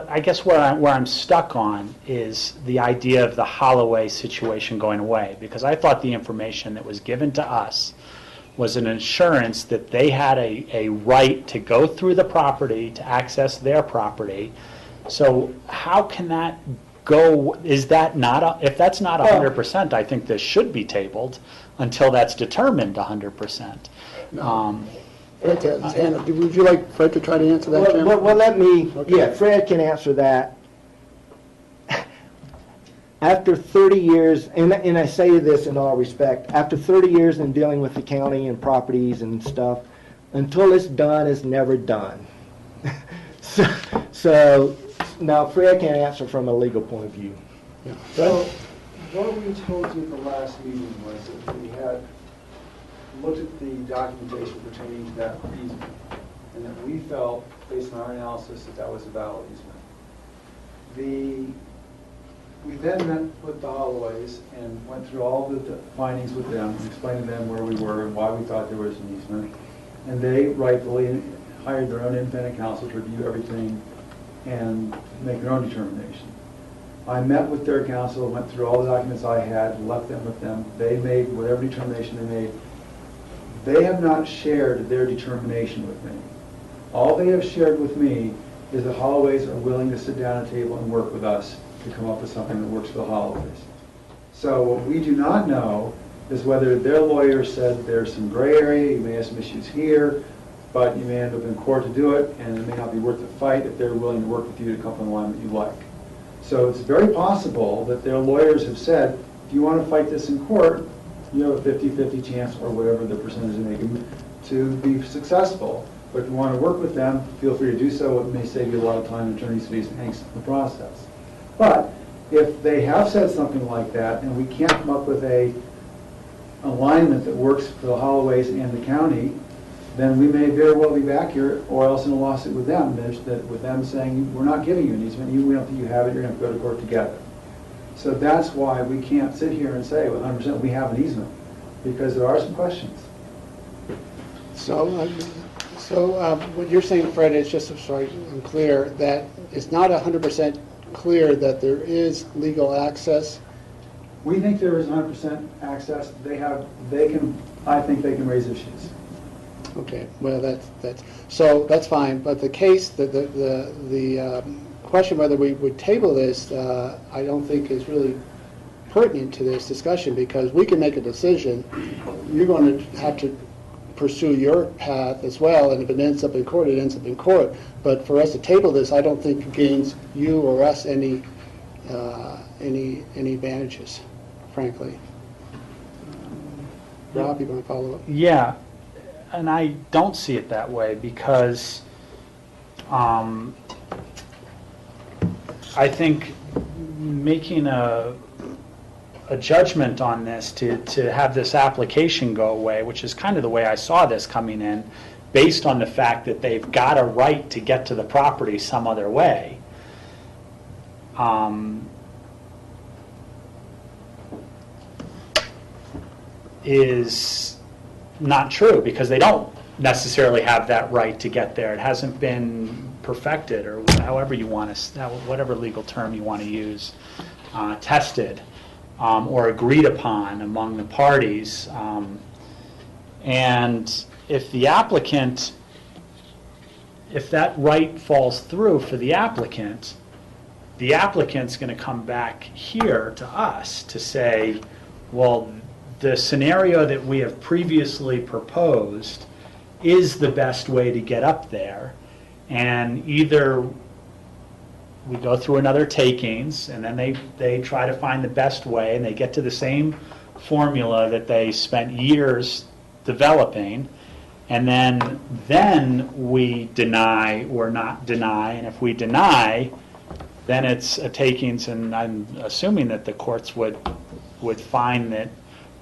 I guess where I'm stuck on is the idea of the Holloway situation going away, because I thought the information that was given to us was an assurance that they had a right to go through the property, to access their property. So how can that go? Is that not, if that's not 100%, I think this should be tabled until that's determined 100%. Would you like Fred to try to answer that, Jim? Well, let me, Okay. yeah, Fred can answer that. After 30 years, and I say this in all respect, after 30 years in dealing with the county and properties and stuff, until it's done, it's never done. So now Fred can answer from a legal point of view. So what we told you at the last meeting was that we had looked at the documentation pertaining to that easement, and that we felt, based on our analysis, that that was a valid easement. We then met with the Holloways and went through all the findings with them, and explained to them where we were and why we thought there was an easement. And they rightfully hired their own independent counsel to review everything and make their own determination. I met with their counsel, went through all the documents I had, left them with them. They made whatever determination they made. They have not shared their determination with me. All they have shared with me is that Holloways are willing to sit down at a table and work with us to come up with something that works for the Holloways. So what we do not know is whether their lawyer said there's some gray area, you may have some issues here, but you may end up in court to do it, and it may not be worth the fight if they're willing to work with you to come up with a line that you like. So it's very possible that their lawyers have said, if you want to fight this in court, you have a 50-50 chance, or whatever the percentage they make, to be successful. But if you want to work with them, feel free to do so. It may save you a lot of time, attorney's fees, and angst in the process. But if they have said something like that, and we can't come up with a alignment that works for the Holloways and the county, then we may very well be back here, or else in a lawsuit with them, with them saying, we're not giving you an easement, we don't think you have it, you're going to have to go to court together. So that's why we can't sit here and say with 100% we have an easement, because there are some questions. So what you're saying, Fred, is just so I'm clear, that it's not 100% clear that there is legal access. We think there is 100% access. I think they can raise issues. Okay, well, that's fine, but the case, the question whether we would table this, I don't think is really pertinent to this discussion, because we can make a decision. You're going to have to pursue your path as well, and if it ends up in court, it ends up in court. But for us to table this, I don't think gains you or us any advantages, frankly. Rob, you want to follow up? Yeah, and I don't see it that way, because I think making a judgment on this to have this application go away, which is kind of the way I saw this coming in, based on the fact that they've got a right to get to the property some other way, is not true, because they don't necessarily have that right to get there. It hasn't been perfected, or however you want to, whatever legal term you want to use, tested or agreed upon among the parties. And if the applicant, if that right falls through for the applicant's going to come back here to us to say, well, the scenario that we have previously proposed is the best way to get up there, and either we go through another takings, and then they try to find the best way, and they get to the same formula that they spent years developing, and then we deny or not deny, and if we deny, then it's a takings, and I'm assuming that the courts would find that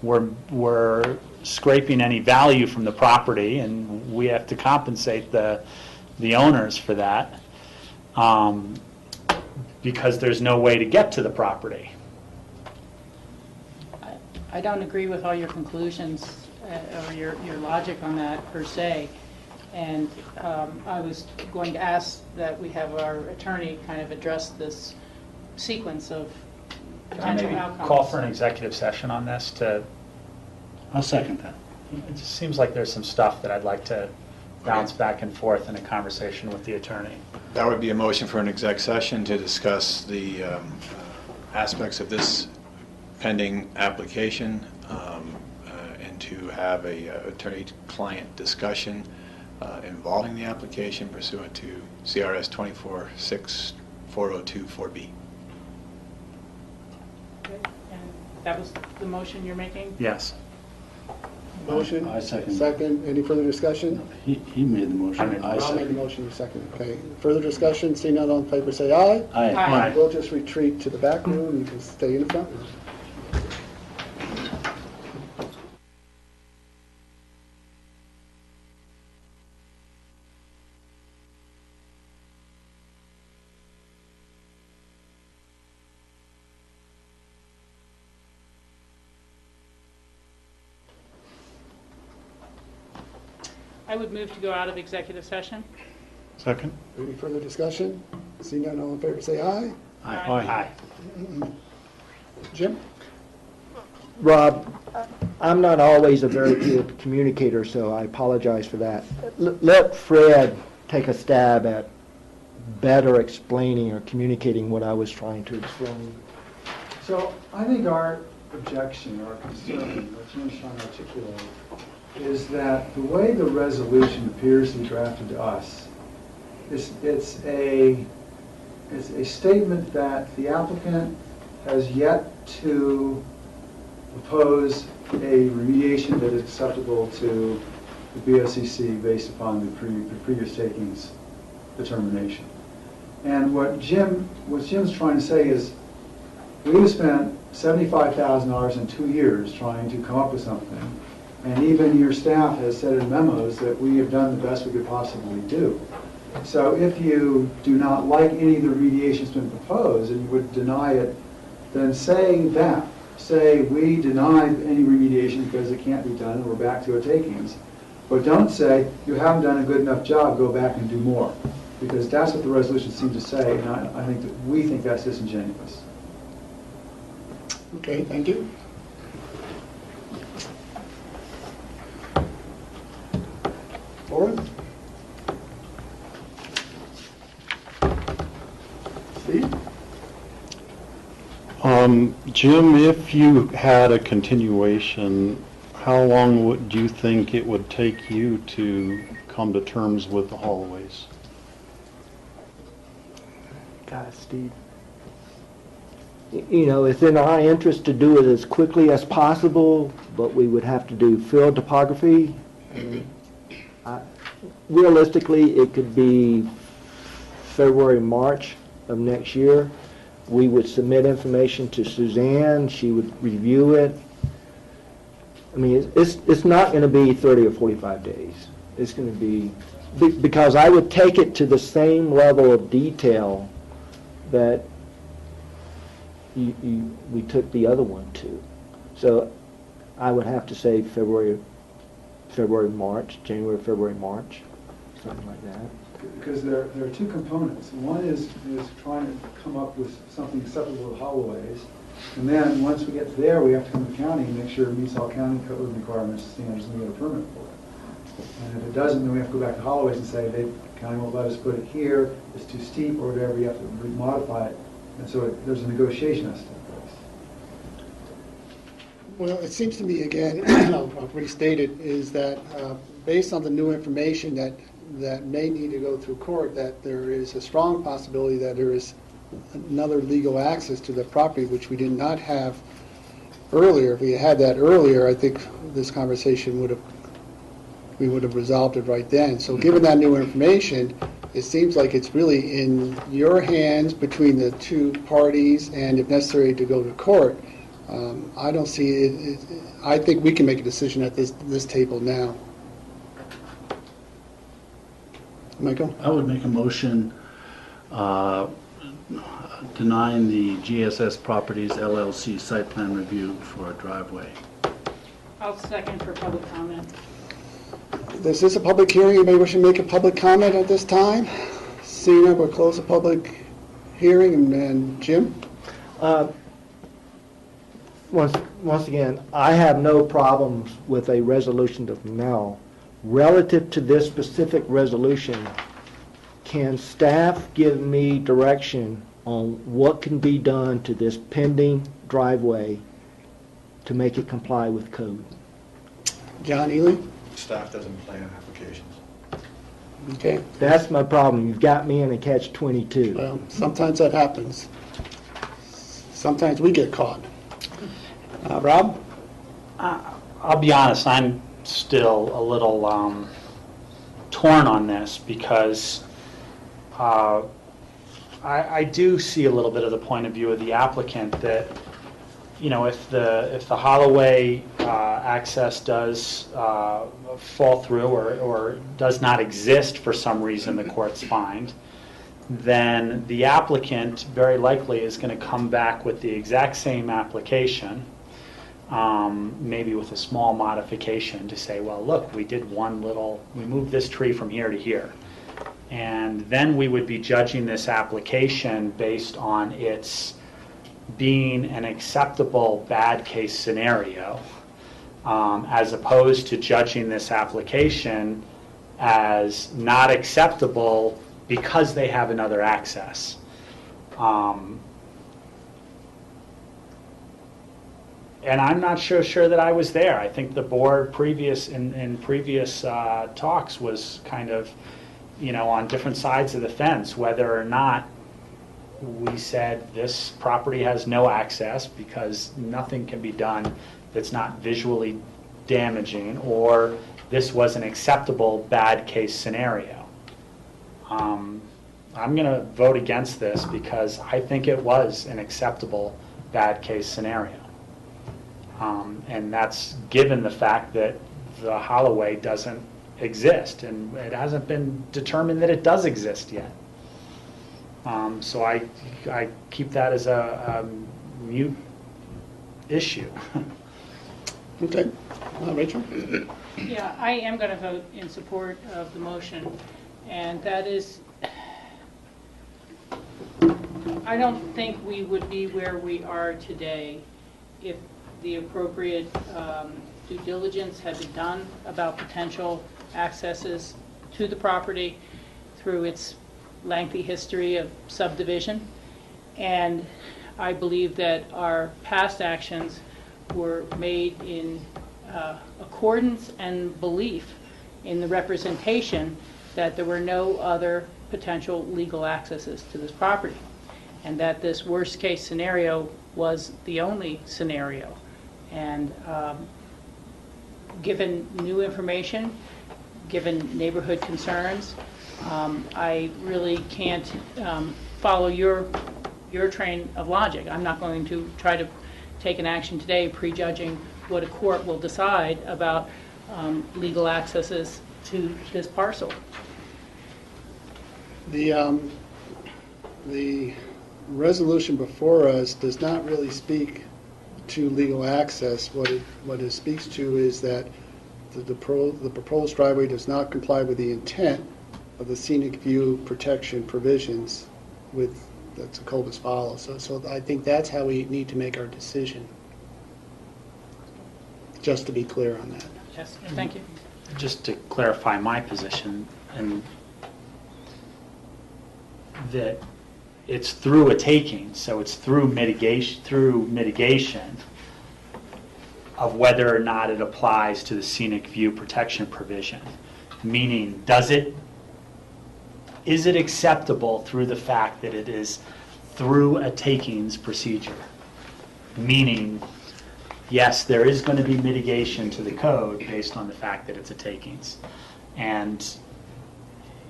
we're scraping any value from the property, and we have to compensate the owners for that, because there's no way to get to the property. I don't agree with all your conclusions or your logic on that per se. And I was going to ask that we have our attorney kind of address this sequence of potential outcomes. Call for an executive session on this to... I'll second that. It just seems like there's some stuff that I'd like to bounce back and forth in a conversation with the attorney. That would be a motion for an exec session to discuss the aspects of this pending application, and to have a attorney-client discussion involving the application pursuant to CRS 24-6-4024B. Okay. And that was the motion you're making? Yes. Motion? I second. Second. Any further discussion? He made the motion. I I'll make the second. motion, you second. Okay. Further discussion? Seeing none, all in favor, say aye. Aye. Aye. We'll just retreat to the back room. You can stay in the front room. I would move to go out of executive session. Second? Any further discussion? Seeing none, all in favor, say aye. Aye. Jim? Rob, I'm not always a very good communicator, so I apologize for that. Let Fred take a stab at better explaining or communicating what I was trying to explain. So I think our objection, our concern, what Jim's trying to articulate, is that the way the resolution appears to be drafted to us, it's a statement that the applicant has yet to propose a remediation that is acceptable to the BOCC based upon the previous takings determination. And what Jim's trying to say is, we've spent $75,000 in 2 years trying to come up with something, and even your staff has said in memos that we have done the best we could possibly do. So if you do not like any of the remediation that's been proposed and you would deny it, then say that. Say we deny any remediation because it can't be done and we're back to a takings. But don't say you haven't done a good enough job, go back and do more. Because that's what the resolution seems to say, and I think that we think that's disingenuous. Okay, thank you. Lauren? Steve? Jim, if you had a continuation, how long do you think it would take you to come to terms with the Holloways? God, Steve. You know, it's in our interest to do it as quickly as possible, but we would have to do field topography. Realistically, it could be February, March of next year. We would submit information to Suzanne. She would review it. I mean, it's not going to be 30 or 45 days. It's going to be, because I would take it to the same level of detail that we took the other one to. So I would have to say February, March, January, February, March, something like that. Because there are two components. One is trying to come up with something acceptable to Holloways. And then once we get there, we have to come to the county and make sure it meets all county code requirements, standards, and we get a permit for it. And if it doesn't, then we have to go back to Holloways and say, the county won't let us put it here, it's too steep, or whatever, you have to modify it. And so there's a negotiation that's taking place. Well, it seems to me, again, I'll restate it, is that based on the new information that may need to go through court, that there is a strong possibility that there is another legal access to the property, which we did not have earlier. If we had that earlier, I think this conversation we would have resolved it right then. So given that new information, it seems like it's really in your hands between the two parties, and if necessary to go to court. I don't see it. I think we can make a decision at this table now. Michael? I would make a motion denying the GSS Properties LLC site plan review for a driveway. I'll second for public comment. This is a public hearing. Anybody wishing to make a public comment at this time? Seeing none, we'll close the public hearing. And Jim? Once again, I have no problems with a resolution of now. Relative to this specific resolution, can staff give me direction on what can be done to this pending driveway to make it comply with code? John Ely? Staff doesn't plan applications. Okay. That's my problem. You've got me in a catch-22. Well, sometimes that happens. Sometimes we get caught. Rob? I'll be honest, I'm still a little torn on this because I do see a little bit of the point of view of the applicant that, you know, if the Holloway access does fall through or does not exist for some reason, the courts find, then the applicant very likely is going to come back with the exact same application, maybe with a small modification to say, well, look, we moved this tree from here to here. And then we would be judging this application based on its being an acceptable bad case scenario, as opposed to judging this application as not acceptable because they have another access. And I'm not sure that I was there. I think the board in previous talks was kind of, you know, on different sides of the fence, whether or not we said this property has no access because nothing can be done that's not visually damaging, or this was an acceptable bad case scenario. I'm going to vote against this because I think it was an acceptable bad case scenario. And that's given the fact that the Holloway doesn't exist, and it hasn't been determined that it does exist yet. So I keep that as a mute issue. Okay. Rachel? Yeah, I am going to vote in support of the motion, and that is, I don't think we would be where we are today if the appropriate due diligence had been done about potential accesses to the property through its lengthy history of subdivision. And I believe that our past actions were made in accordance and belief in the representation that there were no other potential legal accesses to this property, and that this worst case scenario was the only scenario. And given new information, given neighborhood concerns, I really can't follow your train of logic. I'm not going to try to take an action today prejudging what a court will decide about legal accesses to this parcel. The resolution before us does not really speak to legal access. What it speaks to is that the proposed driveway does not comply with the intent of the scenic view protection provisions that's a code as follows. So I think that's how we need to make our decision. Just to be clear on that. Yes, thank you. Just to clarify my position, and that it's through a taking, so it's through mitigation of whether or not it applies to the scenic view protection provision. Meaning, is it acceptable through the fact that it is through a takings procedure? Meaning, yes, there is going to be mitigation to the code based on the fact that it's a takings. And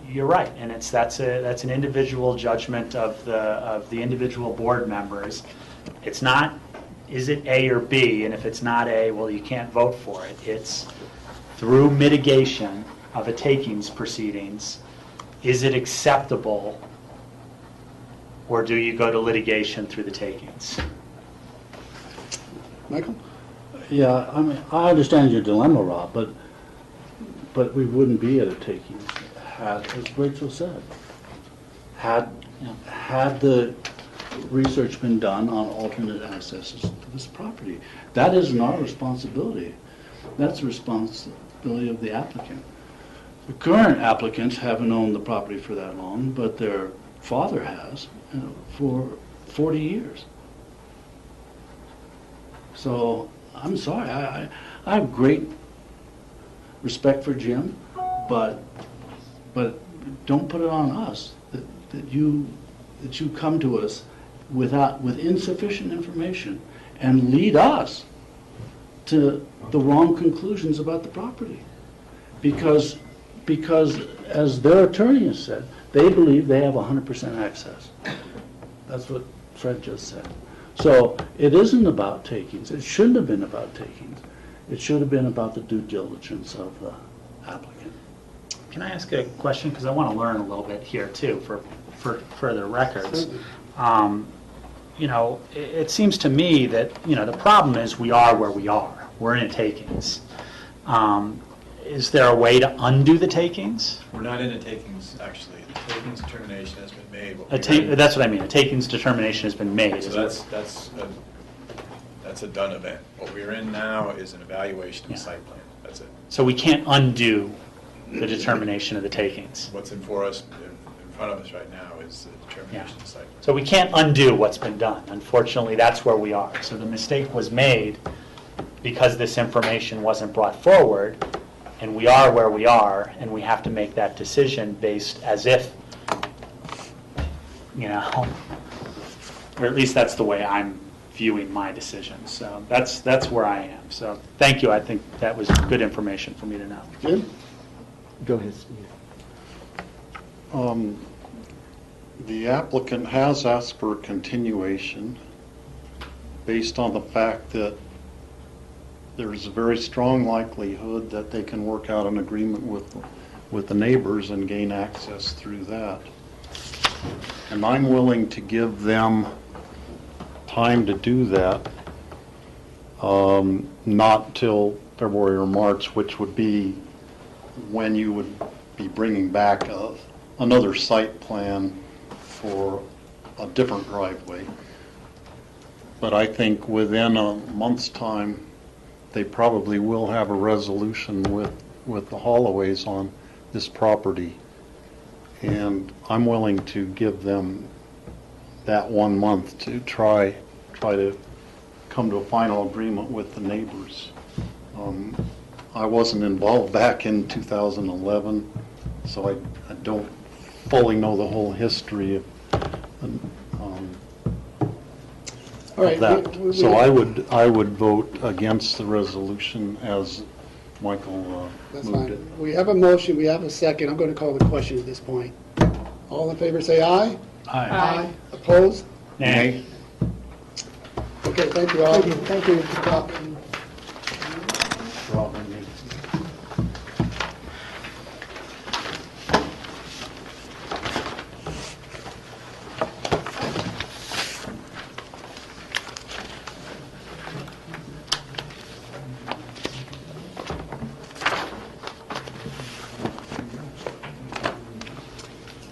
you're right, and that's an individual judgment of the individual board members. It's not, is it A or B, and if it's not A, well, you can't vote for it. It's through mitigation of a takings proceedings, is it acceptable, or do you go to litigation through the takings? Michael? Yeah, I mean, I understand your dilemma, Rob, but we wouldn't be at a taking had, as Rachel said, had the research been done on alternate accesses to this property. That isn't our responsibility. That's the responsibility of the applicant. The current applicants haven't owned the property for that long, but their father has, for 40 years. So I'm sorry, I have great respect for Jim, but don't put it on us that you come to us with insufficient information and lead us to the wrong conclusions about the property. Because as their attorney has said, they believe they have 100% access. That's what Fred just said. So it isn't about takings. It shouldn't have been about takings. It should have been about the due diligence of the applicant. Can I ask a question? Because I want to learn a little bit here too for further records. You know, it seems to me that, you know, the problem is we are where we are. We're in a takings. Is there a way to undo the takings? We're not in a takings, actually. The takings determination has been made. That's what I mean. A takings determination has been made. So that's a done event. What we're in now is an evaluation of the site plan. That's it. So we can't undo the determination of the takings. What's in front of us right now is the determination of the site plan. So we can't undo what's been done. Unfortunately, that's where we are. So the mistake was made because this information wasn't brought forward, and we are where we are, and we have to make that decision based as if, you know, or at least that's the way I'm viewing my decision. So that's where I am. So thank you. I think that was good information for me to know. Jim? Go ahead, Steve. The applicant has asked for a continuation based on the fact that there's a very strong likelihood that they can work out an agreement with the neighbors and gain access through that. And I'm willing to give them time to do that, not till February or March, which would be when you would be bringing back another site plan for a different driveway. But I think within a month's time, they probably will have a resolution with the Holloways on this property. And I'm willing to give them that 1 month to try to come to a final agreement with the neighbors. I wasn't involved back in 2011, so I don't fully know the whole history of All right, that. So I would vote against the resolution as Michael That's moved fine. it. We have a motion, we have a second. I'm going to call the question at this point. All in favor, say aye. Aye. Opposed? Nay. Okay, thank you all. Thank you.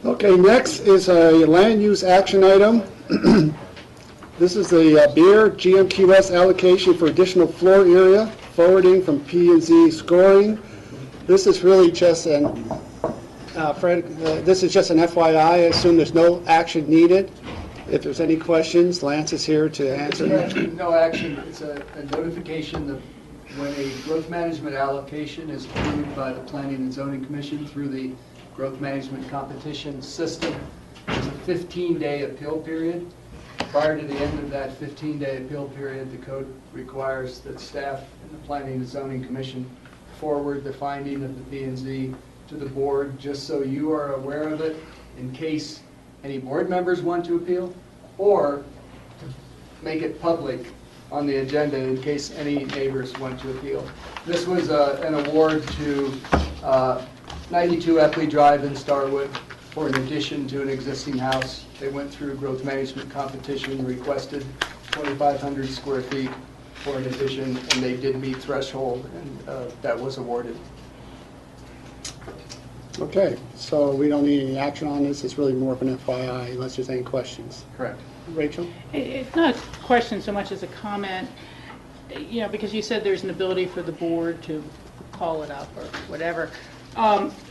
Okay, next is a land use action item. This is the beer GMQS allocation for additional floor area, forwarding from P&Z scoring. This is really just an, Fred, this is just an FYI. I assume there's no action needed. If there's any questions, Lance is here to answer them. No action. It's a notification that when a growth management allocation is approved by the Planning and Zoning Commission through the growth management competition system, there's a 15-day appeal period. Prior to the end of that 15-day appeal period, the code requires that staff and the Planning and Zoning Commission forward the finding of the P&Z to the board, just so you are aware of it in case any board members want to appeal, or to make it public on the agenda in case any neighbors want to appeal. This was an award to 92 Epley Drive in Starwood for an addition to an existing house. They went through a growth management competition, requested 2,500 square feet for an addition, and they did meet threshold, and that was awarded. Okay, so we don't need any action on this. It's really more of an FYI unless there's any questions. Correct. Rachel? It's not a question so much as a comment, you know, because you said there's an ability for the board to call it up or whatever.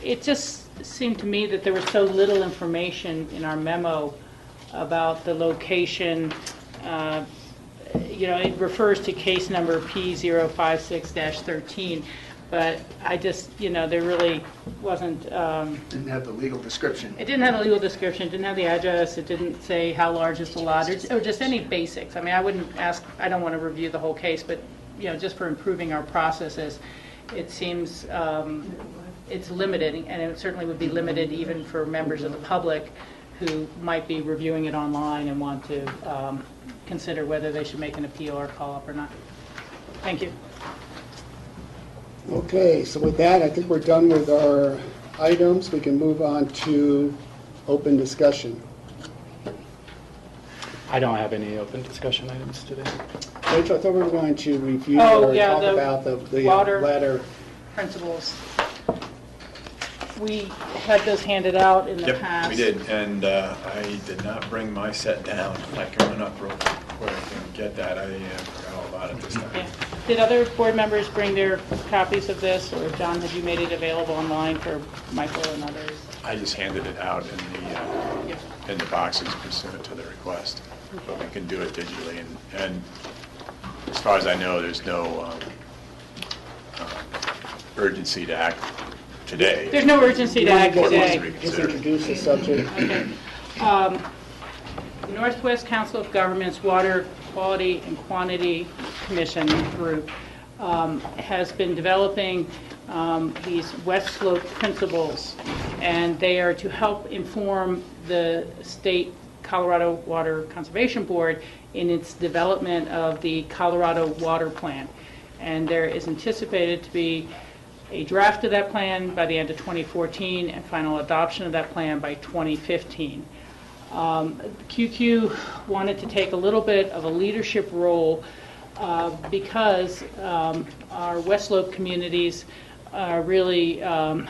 It just seemed to me that there was so little information in our memo about the location. You know, it refers to case number P056-13, but I just, you know, there really wasn't... Didn't have the legal description. It didn't have a legal description, it didn't have the address, it didn't say how large is the lot, or just any basics. I mean, I wouldn't ask, I don't want to review the whole case, but just for improving our processes, it seems it's limited, and it certainly would be limited even for members of the public who might be reviewing it online and want to consider whether they should make an appeal or call up or not. Thank you. Okay, so with that, I think we're done with our items. We can move on to open discussion. I don't have any open discussion items today. Rachel, I thought we were going to review Oh, or yeah, talk the about the water letter. principles. We had those handed out in the Yep, past. we did, and I did not bring my set down. I can run up real quick and get that. I forgot all about it this time. Yeah. Did other board members bring their copies of this, or John, have you made it available online for Michael and others? I just handed it out in the boxes pursuant to the request. But we can do it digitally, and as far as I know, there's no urgency to act today. There's no urgency to act today. Just introduce the subject. Okay. The Northwest Council of Governments Water Quality and Quantity Commission group has been developing these West Slope principles, and they are to help inform the state Colorado Water Conservation Board in its development of the Colorado Water Plan. And there is anticipated to be a draft of that plan by the end of 2014 and final adoption of that plan by 2015. QQ wanted to take a little bit of a leadership role because our West Slope communities are really in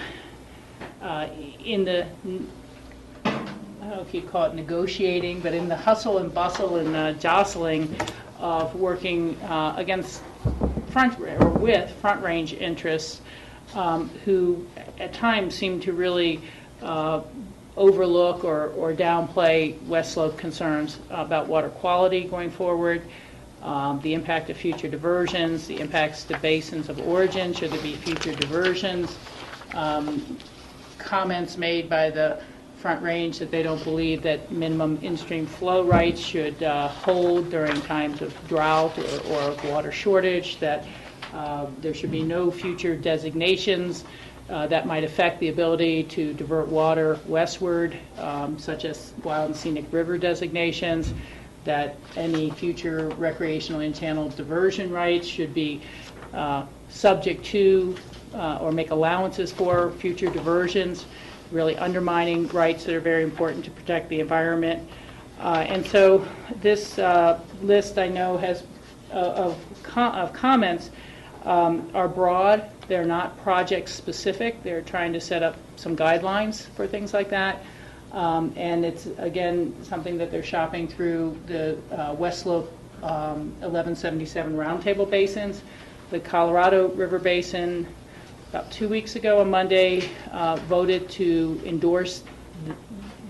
the, I don't know if you'd call it negotiating, but in the hustle and bustle and jostling of working against with front range interests who at times seem to really overlook or downplay West Slope concerns about water quality going forward, the impact of future diversions, the impacts to basins of origin, should there be future diversions, comments made by the Front Range that they don't believe that minimum in-stream flow rights should hold during times of drought or water shortage, that there should be no future designations that might affect the ability to divert water westward, such as wild and scenic river designations, that any future recreational in-channel diversion rights should be subject to or make allowances for future diversions, really undermining rights that are very important to protect the environment. And so this list, I know, has of comments are broad. They're not project specific. They're trying to set up some guidelines for things like that. And it's, again, something that they're shopping through the West Slope 1177 roundtable basins. The Colorado River Basin, about 2 weeks ago on Monday, voted to endorse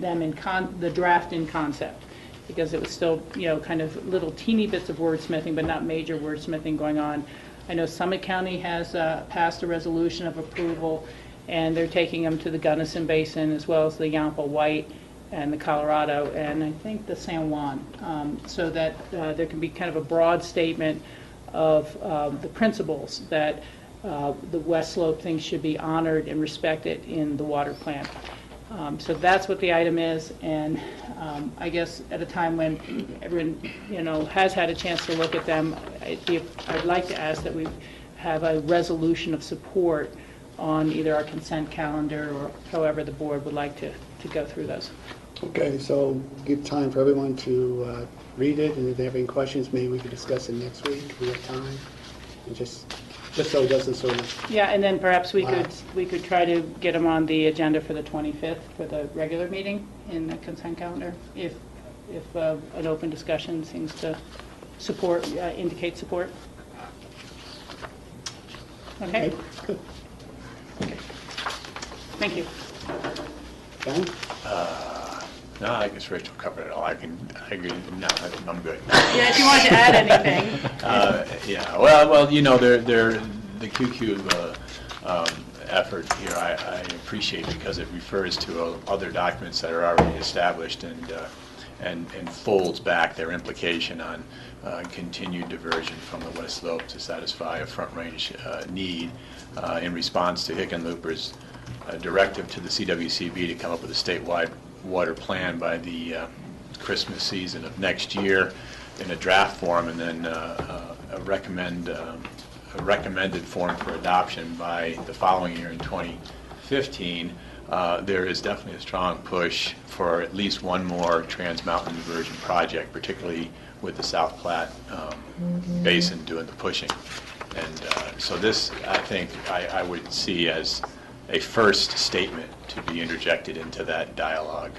them in the draft in concept, because it was still, kind of little teeny bits of wordsmithing, but not major wordsmithing going on. I know Summit County has passed a resolution of approval, and they're taking them to the Gunnison Basin as well as the Yampa White and the Colorado, and I think the San Juan, so that there can be kind of a broad statement of the principles that the West Slope things should be honored and respected in the water plan. So that's what the item is, and I guess at a time when everyone, has had a chance to look at them, I'd like to ask that we have a resolution of support on either our consent calendar or however the board would like to go through those. Okay, so give time for everyone to read it, and if they have any questions, maybe we could discuss it next week if we have time, and just so it doesn't sort of... Yeah, and then perhaps we could try to get them on the agenda for the 25th for the regular meeting in the consent calendar, if an open discussion seems to support, indicate support. Okay? Good. Okay. Thank you. John? No, I guess Rachel covered it all. I agree. No, I'm good. Yeah, if you want to add anything. Yeah. Well, the QQ effort here, I appreciate, because it refers to other documents that are already established, and and folds back their implication on continued diversion from the west slope to satisfy a front range need in response to Hickenlooper's directive to the CWCB to come up with a statewide water plan by the Christmas season of next year in a draft form, and then a recommended form for adoption by the following year in 2015. There is definitely a strong push for at least one more Trans-Mountain diversion project, particularly with the South Platte Basin doing the pushing. And so this, I think, I would see as a first statement to be interjected into that dialogue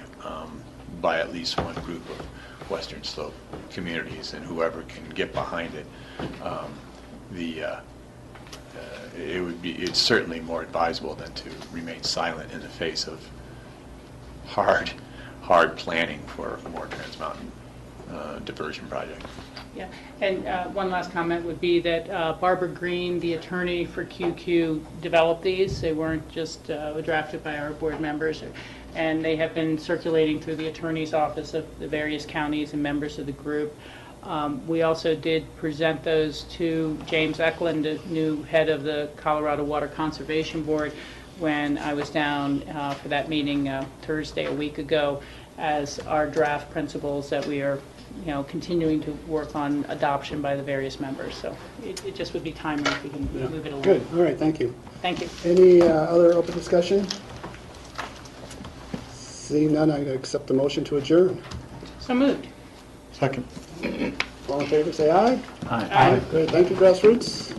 by at least one group of Western Slope communities, and whoever can get behind it. It's certainly more advisable than to remain silent in the face of hard planning for a more Trans-Mountain diversion project. Yeah, and one last comment would be that Barbara Green, the attorney for QQ, developed these. They weren't just drafted by our board members, and they have been circulating through the attorney's office of the various counties and members of the group. We also did present those to James Eklund, the new head of the Colorado Water Conservation Board, when I was down for that meeting Thursday a week ago, as our draft principles that we are continuing to work on adoption by the various members. So it just would be timely if we can move it along. Good, all right, thank you. Thank you. Any other open discussion? Seeing none, I accept the motion to adjourn. So moved. Second. All in favor, say aye. Aye. Great, thank you, Grassroots.